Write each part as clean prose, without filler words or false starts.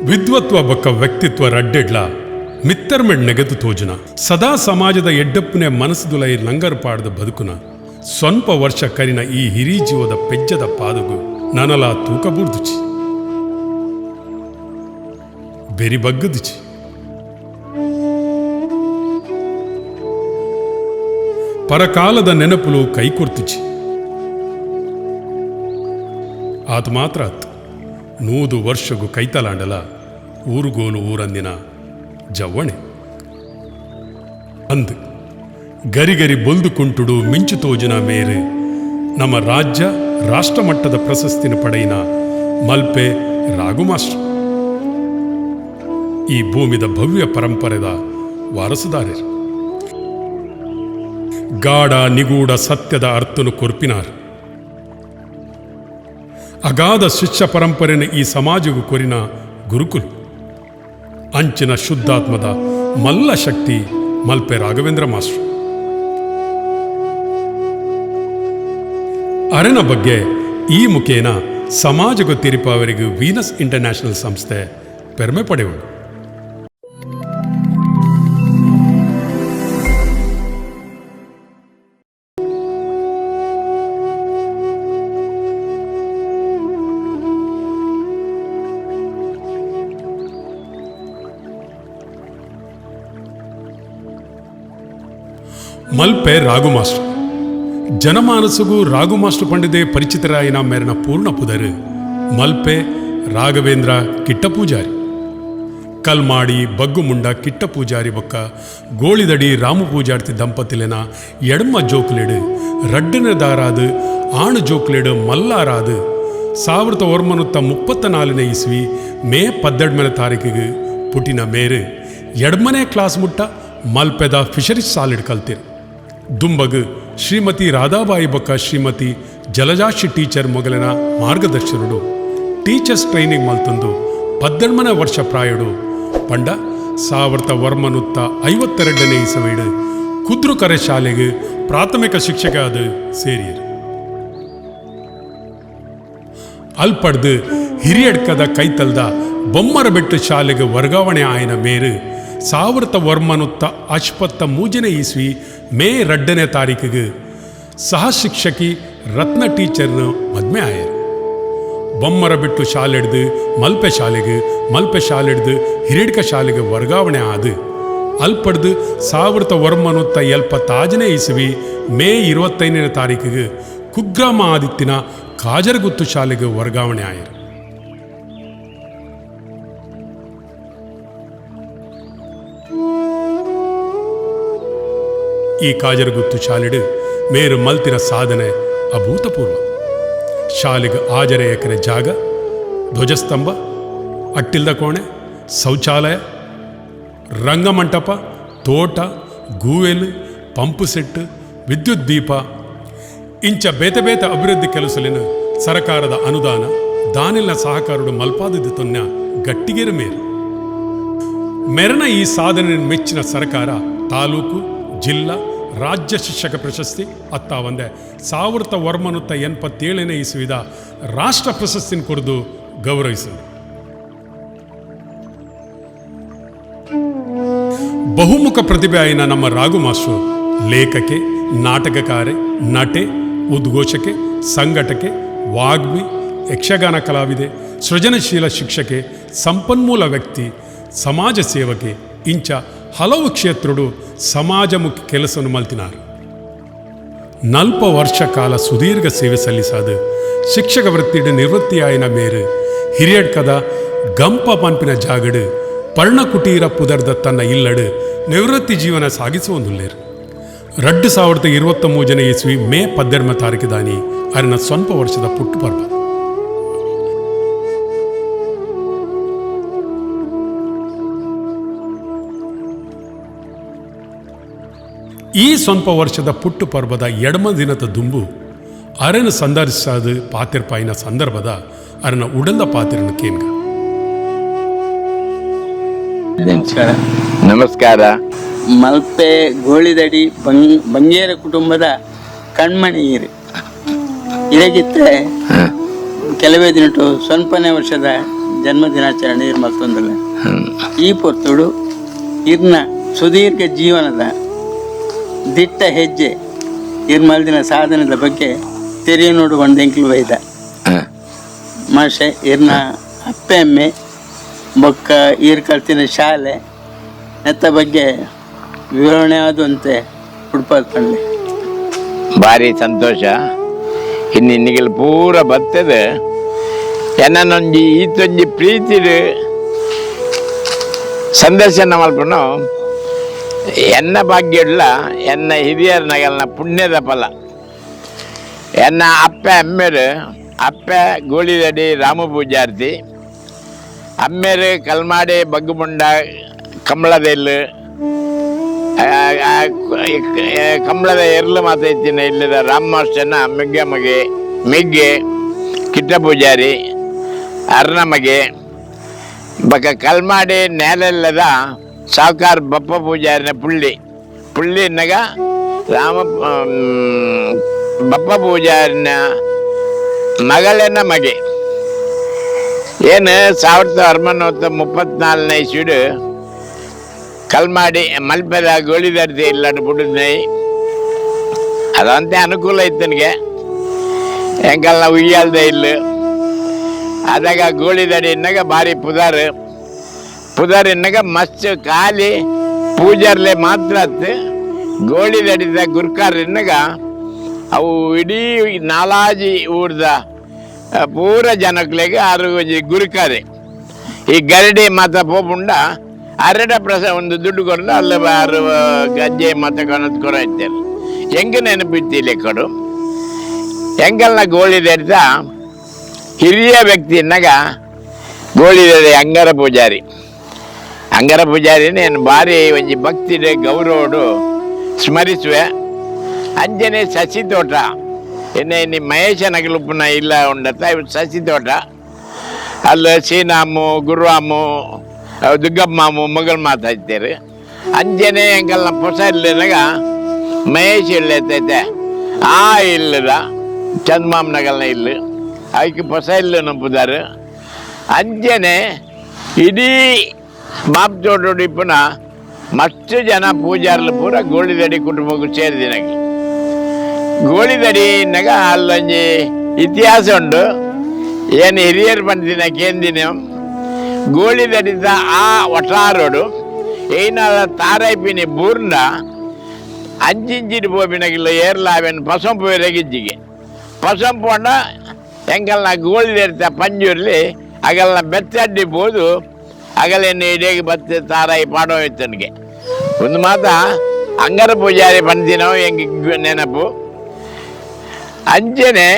ವಿದ್ವತ್ವ ಬೊಕ್ಕ ವ್ಯಕ್ತಿತ್ವ ರಡ್ಡೆಡ್ಲ ಮಿತ್ತರ್ಮೆಡ್ ನೆಗೆದು ತೋಜುನ ಸದಾ ಸಮಾಜದ ಎಡ್ಡಪ್ಪನೆ ಮನಸ್ಸುದುಲೈ ಲಂಗರ್ ಪಾಡದ ಬದುಕುನ ಸ್ವಲ್ಪ ವರ್ಷ ಕರಿನ ಈ ಹಿರಿ ಜೀವದ ಪೆಜ್ಜದ ಪಾದಗು ನನಲ ತೂಕ ಬುಡ್ದುಚಿ ಬೆರಿ ಬಗ್ಗದುಚಿ ಪರಕಾಲದ ನೆನಪುಲು ಕೈ ಕೊರ್ತಿಚಿ ಆತ ಮಾತ್ರ ಆತ್ 100 ವರ್ಷಗೂ ಕೈತಲಾಂಡಲ ಊರುಗೋಲು ಊರಂದಿನ ಜವ್ವಣೆ ಅಂದು ಗರಿಗರಿ ಬೊಲ್ದು ಕುಂಟುಡು ಮಿಂಚು ತೋಜುನ ಮೇರೆ ನಮ್ಮ ರಾಜ್ಯ ರಾಷ್ಟ್ರಮಟ್ಟದ ಪ್ರಶಸ್ತಿನ ಪಡೆಯಿನ ಮಲ್ಪೆ ರಾಘು ಮಾಸ್ಟರ್ ಈ ಭೂಮಿದ ಭವ್ಯ ಪರಂಪರೆದ ವಾರಸುದಾರರು ಗಾಢ ನಿಗೂಢ ಸತ್ಯದ ಅರ್ಥನು ಕೊರ್ಪಿನಾರ್ ಅಗಾಧ ಶಿಷ್ಯ ಪರಂಪರೆನ ಈ ಸಮಾಜಗೂ ಕೊರಿನ ಗುರುಕುಲ್ ಅಂಚಿನ ಶುದ್ಧಾತ್ಮದ ಮಲ್ಲ ಶಕ್ತಿ ಮಲ್ಪೆ ರಾಘವೇಂದ್ರ ಮಾಸ್ಟರ್ ಅರೆನ ಬಗ್ಗೆ ಈ ಮುಖೇನ ಸಮಾಜಗೂ ತಿರುಪವರಿಗೂ ವೀನಸ್ ಇಂಟರ್ನ್ಯಾಷನಲ್ ಸಂಸ್ಥೆ ಪೆರ್ಮೆ ಪಡೆಯುವುದು ಮಲ್ಪೆ ರಾಘು ಮಾಸ್ಟರ್ ಜನಮಾನಸಗೂ ರಾಘು ಮಾಸ್ಟರ್ ಪಂಡಿದೆ ಪರಿಚಿತರಾಯಿನ ಮೇರನ ಪೂರ್ಣ ಪುದರು ಮಲ್ಪೆ ರಾಘವೇಂದ್ರ ಕಿಟ್ಟ ಪೂಜಾರಿ ಕಲ್ಮಾಡಿ ಬಗ್ಗುಮುಂಡ ಕಿಟ್ಟ ಪೂಜಾರಿ ಬೊಕ್ಕ ಗೋಳಿದಡಿ ರಾಮು ಪೂಜಾರ್ತಿ ದಂಪತಿಲೆನ ಎಡಮ ಜೋಕ್ಲೆಡು ರಡ್ಡನ ದಾರಾದು ಆಣು ಜೋಕ್ಲೆಡು ಮಲ್ಲಾರಾದು 1934 ಇಸ್ವಿ ಮೇ 12 ತಾರೀಕಿಗೆ ಪುಟ್ಟಿನ ಮೇರು ಎಡ್ಮನೆ ಕ್ಲಾಸ್ ಮುಟ್ಟ ಮಲ್ಪೆದ ಫಿಶರೀಸ್ ಸಾಲಿಡ್ ಕಲ್ತಿರು ದುಂಬಗ್ ಶ್ರೀಮತಿ ರಾಧಾಬಾಯಿ ಬೊಕ್ಕ ಶ್ರೀಮತಿ ಜಲಜಾಶಿ ಟೀಚರ್ ಮೊಗಲಿನ ಮಾರ್ಗದರ್ಶನಡು ಟೀಚರ್ಸ್ ಟ್ರೈನಿಂಗ್ ಮಲ್ತಂದು 18 ವರ್ಷ ಪ್ರಾಯಡು ಪಂಡ 1952 ಇಸವಿಡು ಕುದ್ರುಕರೆ ಶಾಲೆಗೆ ಪ್ರಾಥಮಿಕ ಶಿಕ್ಷಕ ಅದು ಸೇರಿಯರು ಅಲ್ಪಡ್ದು ಹಿರಿಯಡ್ಕದ ಕೈತಲ್ದ ಬೊಮ್ಮರಬೆಟ್ಟು ಶಾಲೆಗೆ ವರ್ಗಾವಣೆ ಆಯ್ನ ಮೇರು 1953 ಇಸ್ವಿ ಮೇ 2 ತಾರೀಕಿಗೆ ಸಹ ಶಿಕ್ಷಕಿ ರತ್ನ ಟೀಚರ್ನ ಮದ್ಮೆ ಆಯರು ಬೊಮ್ಮರಬೆಟ್ಟು ಶಾಲೆಡ್ದು ಮಲ್ಪೆ ಶಾಲೆಡ್ದು ಹಿರಿಯಡ್ಕ ಶಾಲೆಗೆ ವರ್ಗಾವಣೆ ಆದು ಅಲ್ಪಡ್ದು 1975 ಇಸ್ವಿ ಮೇ 25 ತಾರೀಕಿಗೆ ಕುಗ್ರಾಮ ಆದಿತ್ತಿನ ಕಾಜರಗುತ್ತು ಶಾಲೆಗೆ ವರ್ಗಾವಣೆ ಆಯರು ಈ ಕಾಜರಗುತ್ತು ಶಾಲೆಡು ಮೇರು ಮಲ್ತಿನ ಸಾಧನೆ ಅಭೂತಪೂರ್ವ ಶಾಲೆಗೆ 6 ಎಕರೆ ಜಾಗ ಧ್ವಜಸ್ತಂಭ ಅಟ್ಟಿಲ್ದ ಕೋಣೆ ಶೌಚಾಲಯ ರಂಗಮಂಟಪ ತೋಟ ಗೂವೆಲು ಪಂಪು ಸೆಟ್ ವಿದ್ಯುತ್ ದೀಪ ಇಂಚ ಬೇತೆ ಬೇತೆ ಅಭಿವೃದ್ಧಿ ಕೆಲಸಲಿನ ಸರಕಾರದ ಅನುದಾನ ದಾನಿಲ್ನ ಸಹಕಾರಡು ಮಲ್ಪಾದಿದ್ದು ತೊನ್ನ ಗಟ್ಟಿಗೆರ ಮೇರು ಮೆರನ ಈ ಸಾಧನೆ ಮೆಚ್ಚಿನ ಸರ್ಕಾರ ತಾಲೂಕು ಜಿಲ್ಲಾ ರಾಜ್ಯ ಶಿಕ್ಷಕ ಪ್ರಶಸ್ತಿ ಅತ್ತ ಒಂದೇ 1987 ಇಸ್ವಿದ ರಾಷ್ಟ್ರ ಪ್ರಶಸ್ತಿನ ಕುರಿದು ಗೌರವಿಸಿದರು ಬಹುಮುಖ ಪ್ರತಿಭೆ ಆಯ್ನ ನಮ್ಮ ರಾಘು ಮಾಸ್ಟರ್ ಲೇಖಕೆ ನಾಟಕಕಾರೆ ನಟೆ ಉದ್ಘೋಷಕೆ ಸಂಘಟಕೆ ವಾಗ್ಮಿ ಯಕ್ಷಗಾನ ಕಲಾವಿದೆ ಸೃಜನಶೀಲ ಶಿಕ್ಷಕೆ ಸಂಪನ್ಮೂಲ ವ್ಯಕ್ತಿ ಸಮಾಜ ಸೇವಕೆ ಇಂಚ ಹಲವು ಕ್ಷೇತ್ರಡು ಸಮಾಜಮುಖಿ ಕೆಲಸವನ್ನು ಮಲ್ತಿನಾರು 40 ವರ್ಷ ಕಾಲ ಸುದೀರ್ಘ ಸೇವೆ ಸಲ್ಲಿಸಾದ ಶಿಕ್ಷಕ ವೃತ್ತಿಡು ನಿವೃತ್ತಿಯಾಯಿನ ಮೇರು ಹಿರಿಯಡ್ಕದ ಗಂಪ ಪಂಪಿನ ಜಾಗಡು ಪರ್ಣಕುಟೀರ ಪುದರ್ದ ತನ್ನ ಇಲ್ಲಡು ನಿವೃತ್ತಿ ಜೀವನ ಸಾಗಿಸುವಂದುಲ್ಲೇರು 2023 ಇಸ್ವಿ ಮೇ 12 ತಾರೀಕಿದಾನಿ ಅರಿನ ಸ್ವಲ್ಪ ವರ್ಷದ ಪುಟ್ಟು ಪರ್ವ ಈ ಸ್ವಲ್ಪ ವರ್ಷದ ಪುಟ್ಟು ಪರ್ವದ ಎಡಮ ದಿನದ ದುಂಬು ಅರೆನ ಸಂದರ್ಶಿಸಾದ ಪಾತಿರ್ಪಾಯಿನ ಸಂದರ್ಭದ ಅರನ ಉಡಂದ ಪಾತಿರನ ಕೇಂಗ ನಮಸ್ಕಾರ. ಮಲ್ಪೆ ಗೋಳಿದಡಿ ಬಂಗೇರ ಕುಟುಂಬದ ಕಣ್ಮಣಿ ಇರಗಿತ್ತೆ ಕೆಲವೇ ದಿನಟು ಸ್ವಲ್ಪನೇ ವರ್ಷದ ಜನ್ಮದಿನಾಚರಣೆ ಇರ್ ಮತ್ತೊಂದಲ್ಲ ಈ ಪೊರ್ತುಡು ಇರ್ನ ಸುದೀರ್ಘ ಜೀವನದ ದಿಟ್ಟ ಹೆಜ್ಜೆ ಇರ್ಮಲ್ದಿನ ಸಾಧನದ ಬಗ್ಗೆ ತೆರೆಯ ನೋಡುಕೊಂಡು ಎಂಕ್ಲು ಬೈದ ಮಾಷೆ ಇರ್ನ ಅಪ್ಪೆ ಅಮ್ಮೆ ಬೊಕ್ಕ ಈರ್ ಕಲ್ತಿನ ಶಾಲೆ ಎತ್ತ ಬಗ್ಗೆ ವಿವರಣೆ ಆದಂತೆ ಹುಡ್ಪಂಡೆ ಭಾರಿ ಸಂತೋಷ. ಇನ್ನಿನ್ನಿಗೆಲ್ಲ ಪೂರ ಬರ್ತದೆ ಎನ್ನೊಂಜಿ ಈತೊಂಜಿ ಪ್ರೀತಿಡು ಸಂದರ್ಶನ ಮಲ್ಪನು ಎನ್ನ ಭಾಗ್ಯಡ್ಲ ಎನ್ನ ಹಿರಿಯರ್ನಗಲ್ನ ಪುಣ್ಯದ ಫಲ. ಎನ್ನ ಅಪ್ಪೆ ಅಮ್ಮೆರು ಅಪ್ಪೆ ಗೋಳಿದಡಿ ರಾಮ ಪೂಜಾರ್ತಿ, ಅಮ್ಮೆರು ಕಲ್ಮಾಡಿ ಬಗ್ಗುಮುಂಡ ಕಂಬಳದ ಎಲ್ಲು ಕಂಬಳದ ಎರ್ಲು ಮಾತಾಯ್ತಿನ ಇಲ್ಲದ ರಾಮ ಮಾಸ್ಟರ್ನ ಮೆಗ್ಗೆ ಕಿಟ್ಟ ಪೂಜಾರಿ ಅರ್ನಮಗೆ ಬಕ ಕಲ್ಮಾಡಿ ನೇಲೆಲ್ಲದ ಸಾವುಕಾರ ಬಪ್ಪ ಪೂಜಾರಿನ ಪುಳ್ಳಿನಾಗ ರಾಮ ಬಪ್ಪ ಪೂಜಾರಿನ ಮಗಳನ್ನ ಮಗೆ ಏನು 1934ನೇ ಇಸ್ವಿಡು ಕಲ್ಮಾಡಿ ಮಲ್ಪೆದ ಗೋಳಿದರ್ತಿ ಇಲ್ಲಡು ಬಿಡುದ್ನೈ ಅದಂತೆ ಅನುಕೂಲ ಇತ್ತು ನನಗೆ ಹೆಂಗಲ್ಲ ಉಯ್ಯಾಲ್ದೆ ಇಲ್ಲ ಅದಾಗ ಗೋಳಿದಡಿ ಇನ್ನಗ ಭಾರಿ ಪುದಾರ್ ಇನ್ನಗ ಮಸ್ತ್ ಖಾಲಿ ಪೂಜಾರ್ಲೆ ಮಾತ್ರ ಗೋಳಿದಡಿದ ಗುರ್ಕಾರ್ ಇನ್ನಗ ಅವು ಇಡೀ ನಾಲಾಜಿ ಊರ್ದ ಪೂರ ಜನಕ್ಲೆಗೆ ಆರು ಗುರುಕಾರೆ ಈ ಗರಡಿ ಮಾತ ಪೋಪುಂಡ ಅರಡ ಒಂದು ದುಡ್ಡು ಕೊಡ ಅಲ್ಲ ಆರು ಗಜ್ಜೆ ಮಾತ ಕೊನದ್ ಕೊರ ಇದ್ದಾರೆ ಹೆಂಗೆ ನೆನಪಿತ್ತಿಲ್ಲ ಕೊಡು ಹೆಂಗಲ್ಲ ಗೋಳಿದಡಿದ ಹಿರಿಯ ವ್ಯಕ್ತಿ ಇನ್ನಗ ಗೋಳಿದಡಿ ಅಂಗರ ಪೂಜಾರಿ నేను ಭಾರಿ ಒಂಜಿ ಭಕ್ತಿಡೆ ಗೌರವಡು ಸ್ಮರಿಸುವೆ. ಅಂಜನೆ ಸಸಿ ತೋಟ ಎನ್ನೆ ಮಹೇಶ ನಗಲುಪ್ಪನ ಇಲ್ಲ ಉಂಡತ್ತ ಸಸಿ ತೋಟ ಅಲ್ಲಿ ಸೀನಾಮು ಗುರುವಾಮು ದುಗ್ಗಮ್ಮು ಮಗಳು ಮಾತಾಡ್ತಾರೆ. ಅಂಜನೆ ಹೆಂಗಲ್ಲ ಹೊಸ ಇಲ್ಲನಾಗ ಮಹೇಶ್ ಇಲ್ಲೈತೈತೆ ಆ ಇಲ್ಲದ ಚಂದ್ಮಾಮ್ನಗಲ್ನ ಇಲ್ಲ ಅದಕ್ಕೆ ಹೊಸ ಇಲ್ಲ ನಂಬುದಾರು. ಅಂಜನೆ ಇಡೀ ಮಾಪ್ತೋಟು ಪುನಃ ಮಸ್ತ್ ಜನ ಪೂಜಾರ್ಲು ಪೂರ ಗೋಳಿದಡಿ ಕುಟುಂಬಕ್ಕೂ ಸೇರಿದಿನಾಗಿ ಗೋಳಿದಡಿನಾಗ ಅಲ್ಲೊಂಜಿ ಇತಿಹಾಸ ಉಂಡು. ಏನು ಹಿರಿಯರು ಬಂದಿನ ಕೇಂದಿನ ಗೋಳಿದಡಿದ ಆ ಒಟ್ಟಾರೋಡು ಏನಾದ ತಾರೈಪಿನಿ ಬೂರ್ನ ಅಂಚಿಂಚಿಟ್ಟು ಪೋಪಿನಾಗಿಲ್ಲ ಏರ್ಲಾವೆನ್ ಪಸಂಪು ರೆಗಿಜ್ಜಿಗೆ ಪಸಂಪುಂಡ ಹೆಂಗಲ್ನ ಗೋಳಿದಡಿತ ಪಂಜೂರ್ಲಿ ಅಗಲ್ನ ಬೆತ್ತಡ್ಡಿ ಬೋದು ಅಗಲೇನು ಇಡೇಗೆ ಬತ್ತೆ ತಾರಾಯಿ ಪಾಡೋ ಇತ್ತನಿಗೆ ಒಂದು ಮಾತ ಅಂಗರ ಪೂಜಾರಿ ಬಂದಿನೋ ಹೆಂಗೆ ನೆನಪು. ಅಂಜನೆ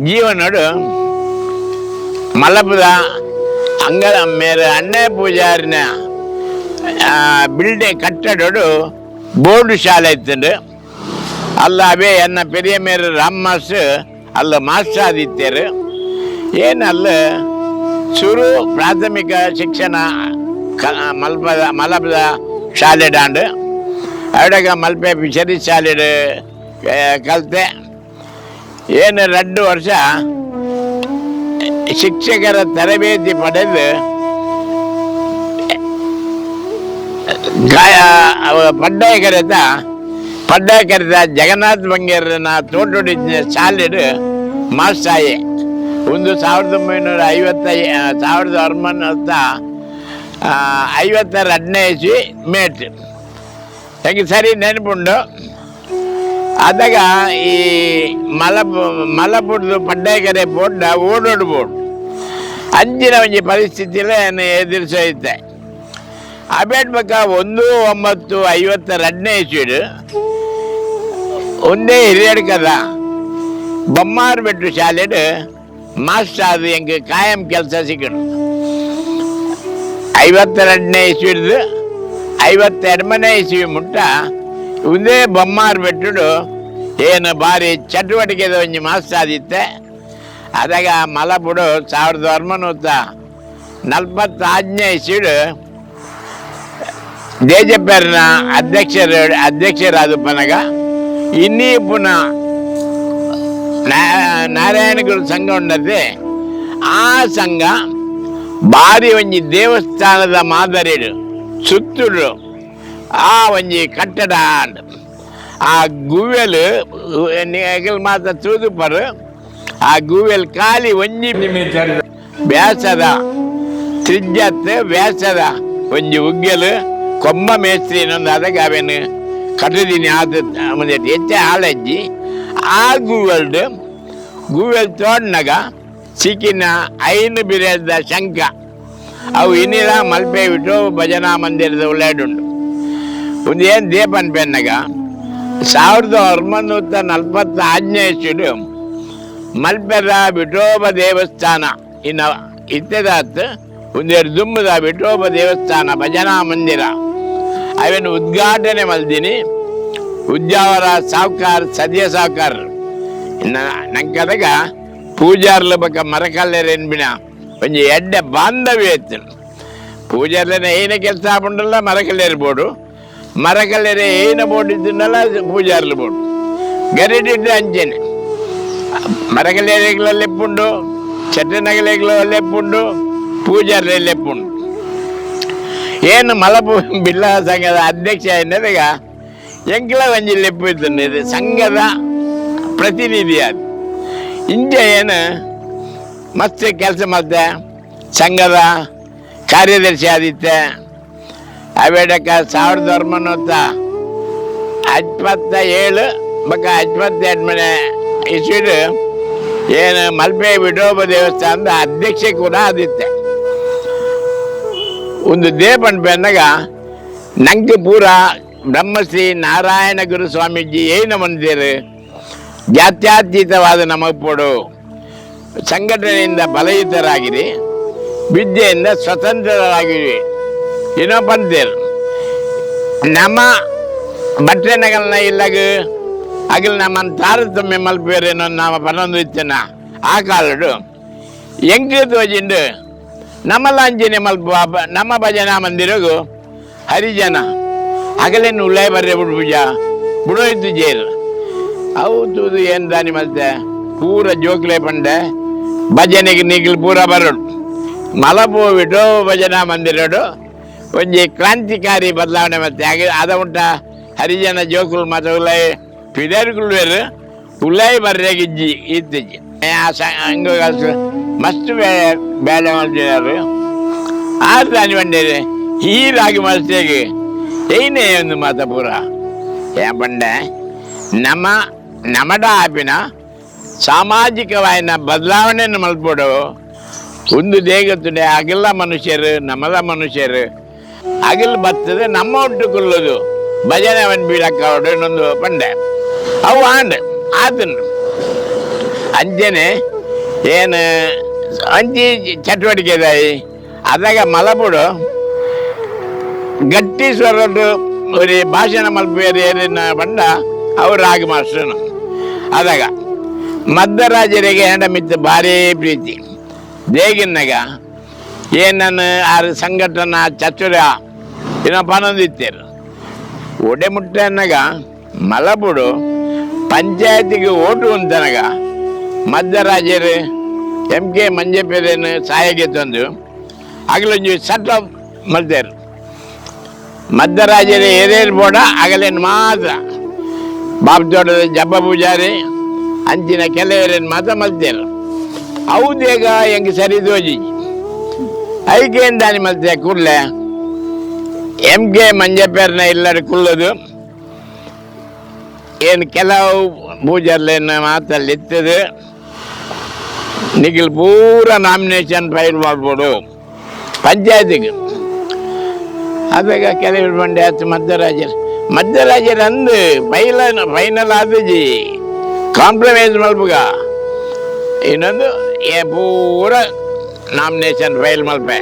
ಜೀವನೋಡು ಮಲಪದ ಅಂಗರ ಮೇರೆ ಅಣ್ಣೆ ಪೂಜಾರಿನ ಬಿಲ್ಡಿಂಗ್ ಕಟ್ಟಡೋಡು ಬೋರ್ಡು ಶಾಲೆ ಇತ್ತಂಡು ಅಲ್ಲ ಅವೇ ಎನ್ನ ಪೆರಿಯ ಮೇರೆ ರಾಮ್ ಮಾಸ್ಟರ್ ಅಲ್ಲ ಮಾಸ್ಟರ್ ಆದಿತ್ಯರು ಏನಲ್ಲ ಶುರು ಪ್ರಾಥಮಿಕ ಶಿಕ್ಷಣ ಮಲಪದ ಶಾಲೆ ಡಾಂಡು ಅವಡಾಗ ಮಲ್ಪೆ ಫಿಶರಿ ಶಾಲೆ ಕಲಿತೆ. ಏನು 2 ವರ್ಷ ಶಿಕ್ಷಕರ ತರಬೇತಿ ಪಡೆದು ಪಡ್ಡಾಯ ಕರೆದ ಜಗನ್ನಾಥ್ ಬಂಗೇರನ ತೋಟೊಡಿನ ಶಾಲೆಡು ಮಾಸ್ಟಾಯೆ 1952 ಇಸ್ವಿ ಮೇಟ್ ಹೆಂಗೆ ಸರಿ ನೆನಪುಂಡು. ಅದಾಗ ಈ ಮಲಪುಡ್ದು ಪಡ್ಡಾಯಕೆರೆ ಬೋರ್ಡ ಓಡೋಡು ಬೋರ್ಡ್ ಅಂಚಿನ ಒಂಜಿ ಪರಿಸ್ಥಿತಿಯಲ್ಲಿ ಎದುರಿಸೈತೆ. ಅಬೇಡ್ಬೇಕ 1952 ಇಸ್ವಿಡು ಒಂದೇ ಹಿರಿಯಡ್ ಕದ ಬೊಮ್ಮಾರ್ಬೆಟ್ಟು ಶಾಲೆಡು ಮಾಸ್ಟರ್ ಅದು ಹೆಂಗೆ ಕಾಯಂ ಕೆಲಸ ಸಿಕ್ಕಡು. 52 ಇಸ್ವಿಡ್ದು 52ನೇ ಇಸ್ವಿ ಮುಟ್ಟ ಒಂದೇ ಬೊಮ್ಮಾರ್ಬೆಟ್ಟು ಏನು ಭಾರಿ ಚಟುವಟಿಕೆದ ಒಂಜಿ ಮಾಸ್ಟರ್ ಆದಿತ್ತೆ. ಅದಾಗ ಮಲಪುಡು 1947 ಇಸ್ವಿಡು ದೇಜಪ್ಪರ್ನ ಅಧ್ಯಕ್ಷರಾದ ಇನ್ನೀ ಪುನಃ ನಾರಾಯಣಗುರು ಸಂಘ ಉಂಡತೆ. ಆ ಸಂಘ ಬಾರಿ ಒಂಜಿ ದೇವಸ್ಥಾನದ ಮಾದರಿಡು ಸುತ್ತುಡು ಆ ಒಂಜಿ ಕಟ್ಟಡ ಆ ಗುವೆಲ್ ಮಾತ್ರ ತೂದುಪರು ಆ ಗುವೆಲ್ ಖಾಲಿ ಒಂಜಿ ವ್ಯಾಸದ ತ್ರಿಜ್ಯತ್ ವ್ಯಾಸದ ಒಂಜಿ ಉಗ್ಗೆಲು ಕೊಮ್ಮ ಮೇಸ್ತ್ರಿ ಇನ್ನೊಂದು ಅದಕ್ಕೆ ಅವೇನು ಕಟ್ಟದಿನಿ ಆದ ಮುಂದೆ ಹೆಚ್ಚೆ ಹಾಳಜ್ಜಿ ಆ ಗೂವೆಲ್ ತೋಡ್ನಾಗ ಸಿಕ್ಕಿನ ಐನು ಬಿರಿಯದ ಶಂಕ ಅವು ಇನ್ನಿರ ಮಲ್ಪೆ ಬಿಟ್ಟು ಭಜನಾ ಮಂದಿರದ ಉಳ್ಳಾಡುಂಡು ಒಂದು ಏನು ದೀಪನ್ ಪೆನ್ನಾಗ 1947 ಮಲ್ಪೆದ ವಿಠೋಬ ದೇವಸ್ಥಾನ ಇನ್ನು ಇತ್ತದಾತ್ ಒಂದೆರಡು ದುಂಬದ ವಿಠೋಬ ದೇವಸ್ಥಾನ ಭಜನಾ ಮಂದಿರ ಅವೇನು ಉದ್ಘಾಟನೆ ಮಲ್ದಿನಿ ಉದ್ಯಾವರ ಸಾವ್ಕಾರ್ ಸದ್ಯ ಸಾವ್ಕಾರ್ ನಂಗದಾಗ ಪೂಜಾರ್ಲ ಬಕ್ಕ ಮರಕಲ್ಲೆರೇನು ಬಿನ ಒಂಜಿ ಎಡ್ಡೆ ಬಾಂಧವ್ಯ ಇತ್ತು ಪೂಜಾರ್ಲೇನೆ ಏನೇ ಕೆಲಸ ಆಪುಂಡಲ್ಲ ಮರಕಲ್ಲೇರು ಮರಕಲ್ಲೆರೆ ಏನ ಬೋರ್ಡ್ ಇದ್ದಲ್ಲ ಪೂಜಾರ್ಲು ಬೋರ್ಡು ಗರಿಡಿಡ್ಡು ಅಂಚೆನೆ ಮರಕಲ್ಲೆರೆಗಳಲ್ಲಿ ಎಪ್ಪುಂಡು ಚಟ್ಟನಗಲೆಗಳಲ್ಲಿ ಎಪ್ಪುಂಡು ಪೂಜಾರ್ಲೆಲ್ಲಿ ಎಪ್ಪುಂಡು ಏನು ಮಲಪು ಬಿಲ್ಲ ಸಂಘದ ಅಧ್ಯಕ್ಷ ಎನ್ನದಾಗ ಎಂಕ್ಲ ಒಂಜಿ ಲೆಪ್ಪು ಇತ್ತು ಸಂಘದ ಪ್ರತಿನಿಧಿ ಅದು ಇಂಜ ಏನು ಮಸ್ತ್ ಕೆಲಸ ಮಾಡ್ತೆ ಸಂಘದ ಕಾರ್ಯದರ್ಶಿ ಆದಿತ್ತೆ ಅವೇಡಕ್ಕ 1977 ಬಕ್ಕ 78 ಮನೆ ಇಸ್ವಿಡು ಏನು ಮಲ್ಪೆ ವಿಠೋಬ ದೇವಸ್ಥಾನದ ಅಧ್ಯಕ್ಷ ಕೂಡ ಆದಿತ್ತೆ ಒಂದು ದೇಪನ್ ಬೆನ್ನಾಗ ನಂಗೆ ಪೂರ ಬ್ರಹ್ಮಶ್ರೀ ನಾರಾಯಣ ಗುರು ಸ್ವಾಮೀಜಿ ಏನು ಮಂದಿರು ಜಾತ್ಯತೀತವಾದ ನಮಪ್ಪೋಡು ಸಂಘಟನೆಯಿಂದ ಬಲಯುತರಾಗಿರಿ ವಿದ್ಯೆಯಿಂದ ಸ್ವತಂತ್ರರಾಗಿರಿ ಏನೋ ಬಂದೇರು ನಮ್ಮ ಬಟ್ಟೆನಗಳನ್ನ ಇಲ್ಲಾಗ ಅಗಲ್ ನಮ್ಮ ತಾರತಮ್ಯ ಮಲ್ಪೇರೇನೋ ನಾವು ಪನ್ನೊಂದು ಇತ್ತೇನ ಆ ಕಾಲಡು ಹೆಂಗೆ ತೋಜಿಂಡು ನಮ್ಮ ಲಾಂಛನೆ ಮಲ್ಪ ನಮ್ಮ ಭಜನಾ ಮಂದಿರಗೂ ಹರಿಜನ ಹಗಲೇನು ಉಳ್ಳಾಯ ಬರ್ರೆ ಬಿಡು ಪೂಜ ಬಿಡೋಯ್ತು ಜೇರು ಅವು ತೂದು ಏನು ದಾನಿ ಮಲ್ತೆ ಪೂರ ಜೋಕ್ಲೆ ಪಂಡೆ ಭಜನೆಗೆ ನೀಗಲು ಪೂರ ಬರೋಡು ಮಲಪು ಬಿಟ್ಟು ಭಜನಾ ಮಂದಿರೋಡು ಒಂಜಿ ಕ್ರಾಂತಿಕಾರಿ ಬದಲಾವಣೆ ಮತ್ತೆ ಹಾಗೆ ಅದ ಉಂಟ ಹರಿಜನ ಜೋಕುಲು ಮತ್ತು ಉಳ್ಳಾಯಿ ಪಿಡರ್ಗುಳ್ವೇರು ಉಳ್ಳಾಯಿ ಬರ್ರೆಗಿಜ್ಜಿ ಇತ್ತಿಜ್ಜಿ ಹಂಗ ಮಸ್ತ್ ಬೇಳೆ ಮಾಡ್ತಿದ್ದಾರೆ ಆರು ದಾನಿ ಬಂಡೇರಿ ಈ ರಾಗಿ ಮಲ್ತೆಗೆ ಏನೇ ಒಂದು ಮಾತ ಪೂರ ಏನ್ ಪಂಡೆ ನಮ್ಮಡ ಆಪಿನ ಸಾಮಾಜಿಕವಾಯಿನ ಬದಲಾವಣೆಯನ್ನು ಮಲ್ಪೋಡು ಒಂದು ದೇಗತ್ತುಂಡೆ ಅಗಲ ಮನುಷ್ಯರು ನಮ್ಮದ ಮನುಷ್ಯರು ಅಗಲ್ ಬರ್ತದೆ ನಮ್ಮ ಒಟ್ಟುಕೊಳ್ಳೋದು ಭಜನೆ ಒಂದು ಬೀಳಕ್ಕವಡು ಇನ್ನೊಂದು ಪಂಡೆ ಅವು ಆಂಡ್ ಆತನು ಅಂಚನೆ ಏನು ಅಂಚಿ ಚಟುವಟಿಕೆ ಇದಾಯಿ ಅದಾಗ ಮಲಪುಡು ಗಟ್ಟಿ ಸ್ವರದ್ದು ഒരു ಭಾಷಣ ಮಲ್ಪೇರು ಏನೇನ ಬಂಡ ಅವ್ರು ರಾಗಿ ಮಾಸ್ಟರ್ನು ಅದಾಗ ಮಧ್ಯರಾಜರಿಗೆ ಹೆಂಡ ಮಿತ್ತು ಭಾರಿ ಪ್ರೀತಿ ದೇಗಿನಾಗ ಏನನ್ನು ಆರು ಸಂಘಟನಾ ಚತುರ ಏನೋ ಪನೊಂದಿತ್ತೇರು ಒಡೆ ಮುಟ್ಟೆ ಅನ್ನಗ ಮಲಬುಡು ಪಂಚಾಯತಿಗೆ ಓಟು ಅಂತನಗ ಮಧ್ಯರಾಜರು MK ಮಂಜಪ್ಪೇರೇನು ಸಹಾಯಕ್ಕೆ ತಂದು ಆಗಲೊಂದು ಸಟ್ಟ ಮಲ್ತೇರು ಮಧ್ಯರಾಜರೇ ಏರೇರು ಬೋಡ ಆಗಲೇನು ಮಾತ್ರ ಬಾಬು ತೋಟದ ಜಬ್ಬ ಪೂಜಾರಿ ಅಂಚಿನ ಕೆಲವರೇನು ಮಾತ್ರ ಮಲ್ತೇರು ಹೌದೇಗ ಹೆಂಗೆ ಸರಿ ದೋಜಿ ಐಕೇನು ದಾನಿ ಮಲ್ತೆ ಕೂಡಲೇ MK ಮಂಜಪ್ಪೇರನ್ನ ಎಲ್ಲರೂ ಕುಳ್ಳೋದು ಏನು ಕೆಲವು ಪೂಜಾರ್ಲೇನು ಮಾತಲ್ಲಿ ಇತ್ತದು ನಿಖಿಲ್ ಪೂರ ನಾಮಿನೇಷನ್ ಫೈಲ್ ಮಾಡ್ಬೋದು ಪಂಚಾಯತಿಗೆ ಅದಾಗ ಕೆಲವರು ಬಂಡೆ ಆಯ್ತು ಮಧ್ಯರಾಜರು ಅಂದು ಫೈನಲ್ ಆದಜಿ ಕಾಂಪ್ರಮೈಸ್ ಮಲ್ಪಗ ಇನ್ನೊಂದು ಪೂರ ನಾಮಿನೇಷನ್ ಫೈಲ್ ಮಲ್ಪೆ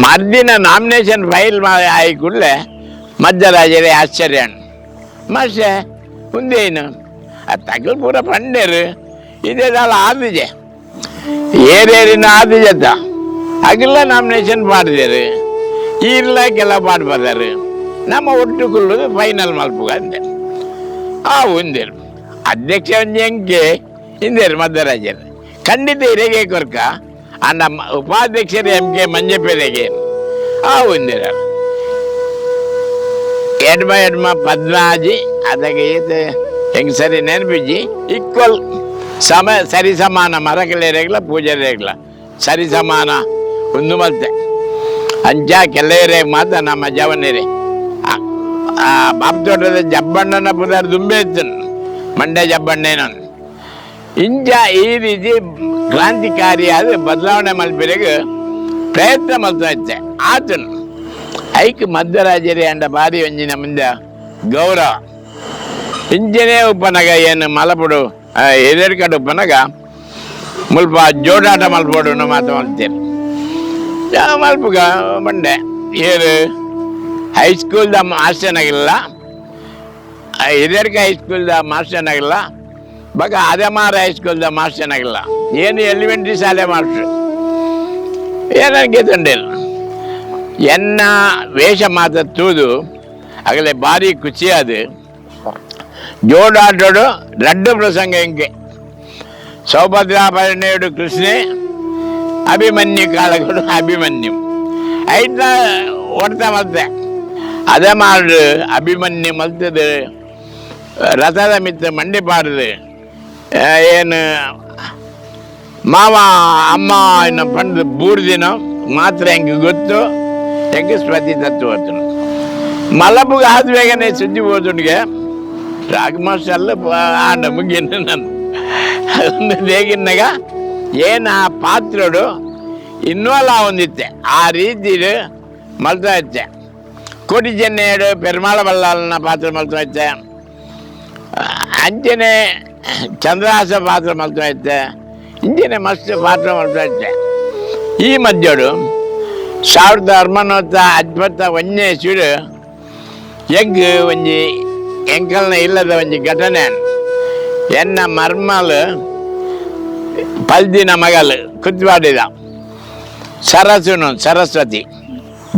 ಮರ್ದಿನ ನಾಮಿನೇಷನ್ ಫೈಲ್ ಆಗಿ ಕೂಡಲೇ ಮಧ್ಯರಾಜರೇ ಆಶ್ಚರ್ಯ ಮಾಸ್ಟೆ ಮುಂದೇನು ಅದು ತಗಲು ಪೂರ ಪಂಡೇರು ಇದೇ ಸಾಲ ಆದಿಜೆ ಏರೇರಿನ ಆದಿಜತ್ತ ಅಗಲ್ಲ ನಾಮಿನೇಷನ್ ಮಾಡಿದೇರು ಇಲ್ಲ ಕೆಲವು ಪಾಡು ಬರ್ದಾರು ನಮ್ಮ ಒಟ್ಟುಕೊಳ್ಳೋದು ಫೈನಲ್ ಮಲ್ಪುಗ ಅಂತೆ ಒಂದೇರು ಅಧ್ಯಕ್ಷ ಒಂದು ಹೆಂಗೆ ಹಿಂದೇರು ಮಧ್ಯರಾಜರು ಖಂಡಿತ ಹಿರೇಗೆ ಕೊರ್ಕ ಅಂಡ ಉಪಾಧ್ಯಕ್ಷರು MK ಮಂಜಪೇರೆಗೆ ಒಂದಿರ ಎಡ್ಮ ಪದ್ಮಾಜಿ ಅದಕ್ಕೆ ಇದು ಹೆಂಗೆ ಸರಿ ನೆನಪಿಜ್ಜಿ ಈಕ್ವಲ್ ಸರಿ ಸಮಾನ ಮರಕಲೇರೆಗ್ಲ ಪೂಜಾರೇಗ್ಲ ಸರಿ ಸಮಾನ ಒಂದು ಮಲ್ತೆ ಅಂಚ ಕೆಲವರೇ ಮಾತ್ರ ನಮ್ಮ ಜವನೇರೆ ಬಾಪ್ ತೋಟದ ಜಬ್ಬಣ್ಣನ ಪುದಾರ ದುಂಬೆ ಇತ್ತು ಮಂಡ್ಯ ಜಬ್ಬಣ್ಣನ ಇಂಚ ಈ ರೀತಿ ಕ್ರಾಂತಿಕಾರಿಯಾದ ಬದಲಾವಣೆ ಮಲ್ಪಿರೆಗೆ ಪ್ರಯತ್ನ ಮಲ್ತಾ ಇತ್ತೆ ಆತನು ಐಕ್ ಮಧ್ಯರಾಜರೇ ಅಂಡ ಭಾರಿ ಒಂಜಿನ ಮುಂದೆ ಗೌರವ ಇಂಜನೇ ಉಪ್ಪನಗ ಏನು ಮಲಪುಡು ಹಿರಿಯರ್ ಕಡೆ ಉಪ್ಪನಗ ಮುಲ್ಪ ಜೋಡಾಟ ಮಲ್ಪೋಡು ಮಾತು ಮಲ್ತೀರಿ ಮಲ್ಪುಗ ಮಂಡೆ ಏರು ಹೈಸ್ಕೂಲ್ದ ಮಾಸ್ಟರ್ನಾಗಿಲ್ಲ ಹಿರಿಯರ್ಗೆ ಹೈಸ್ಕೂಲ್ದ ಮಾಸ್ಟರ್ನಾಗಿಲ್ಲ ಬಗ ಅದಮಾರ ಹೈಸ್ಕೂಲ್ದ ಮಾಸ್ಟರ್ನಾಗಿಲ್ಲ ಏನು ಎಲಿಮೆಂಟ್ರಿ ಶಾಲೆ ಮಾಸ್ಟ್ರು ಏನಕ್ಕೆ ತಂಡಿಲ್ಲ ಎನ್ನ ವೇಷ ಮಾತ ತೂದು ಆಗಲೇ ಭಾರಿ ಖುಷಿಯಾದ ಜೋಡಾಟೋಡು ಲಡ್ಡು ಪ್ರಸಂಗ ಹೆಂಗೆ ಸೌಭದ್ರಾಭರಣೇಡು ಕೃಷ್ಣೆ ಅಭಿಮನ್ಯು ಕಾಳಗಳು ಅಭಿಮನ್ಯು ಐಟ್ನ ಹೊಡ್ತಾ ಮಲ್ತೆ ಅದೇ ಮಾಡು ಅಭಿಮನ್ಯು ಮಲ್ತದು ರಥದ ಮಿತ್ರ ಮಂಡಿ ಪಾಡ್ದು ಏನು ಮಾವ ಅಮ್ಮ ಇನ್ನು ಪಂಡ್ ಬೂರ್ದಿನೋ ಮಾತ್ರ ಹೆಂಗೆ ಗೊತ್ತು ಹೆಂಗೆ ಸ್ಪತಿ ತತ್ವ ಹೊತ್ತು ಮಲಬುಗ ಆದ ಬೇಗನೆ ಸುದ್ದಿ ಹೋದನಿಗೆ ರಾಗಮಾಸ್ ಅಲ್ಲ ಆಂಡ ಮುಗಿನ ನಾನು ಅದೊಂದು ಬೇಗಿನಾಗ ಏನು ಆ ಪಾತ್ರಡು ಇನ್ವಾಲ್ವ್ ಆಗೊಂದಿತ್ತೆ ಆ ರೀತಿ ಮಲ್ತಾ ಇತ್ತೆ ಕೋಟಿ ಚೆನ್ನೆಯಡು ಪೆರ್ಮಾಳ ಬಲ್ಲಾಲನ ಪಾತ್ರ ಮಲ್ತಾ ಇತ್ತೆ ಅಂಚನೆ ಚಂದ್ರಹಾಸ ಪಾತ್ರ ಮಲ್ತಾ ಇತ್ತೆ ಇಂಚನೆ ಮಸ್ತ್ ಪಾತ್ರ ಮಲ್ತಾ ಇತ್ತೆ ಈ ಮಧ್ಯಡು 1971 ಇಸ್ವಿಡು ಹೆಂಗ್ ಒಂಜಿ ಎಂಕಲ್ನ ಇಲ್ಲದ ಒಂಜಿ ಘಟನೆ ಎನ್ನ ಮರ್ಮಲ್ ಪಲ್ದಿನ ಮಗಲು ಕುತ್ವಾಡಿದ ಸರಸ್ವತಿ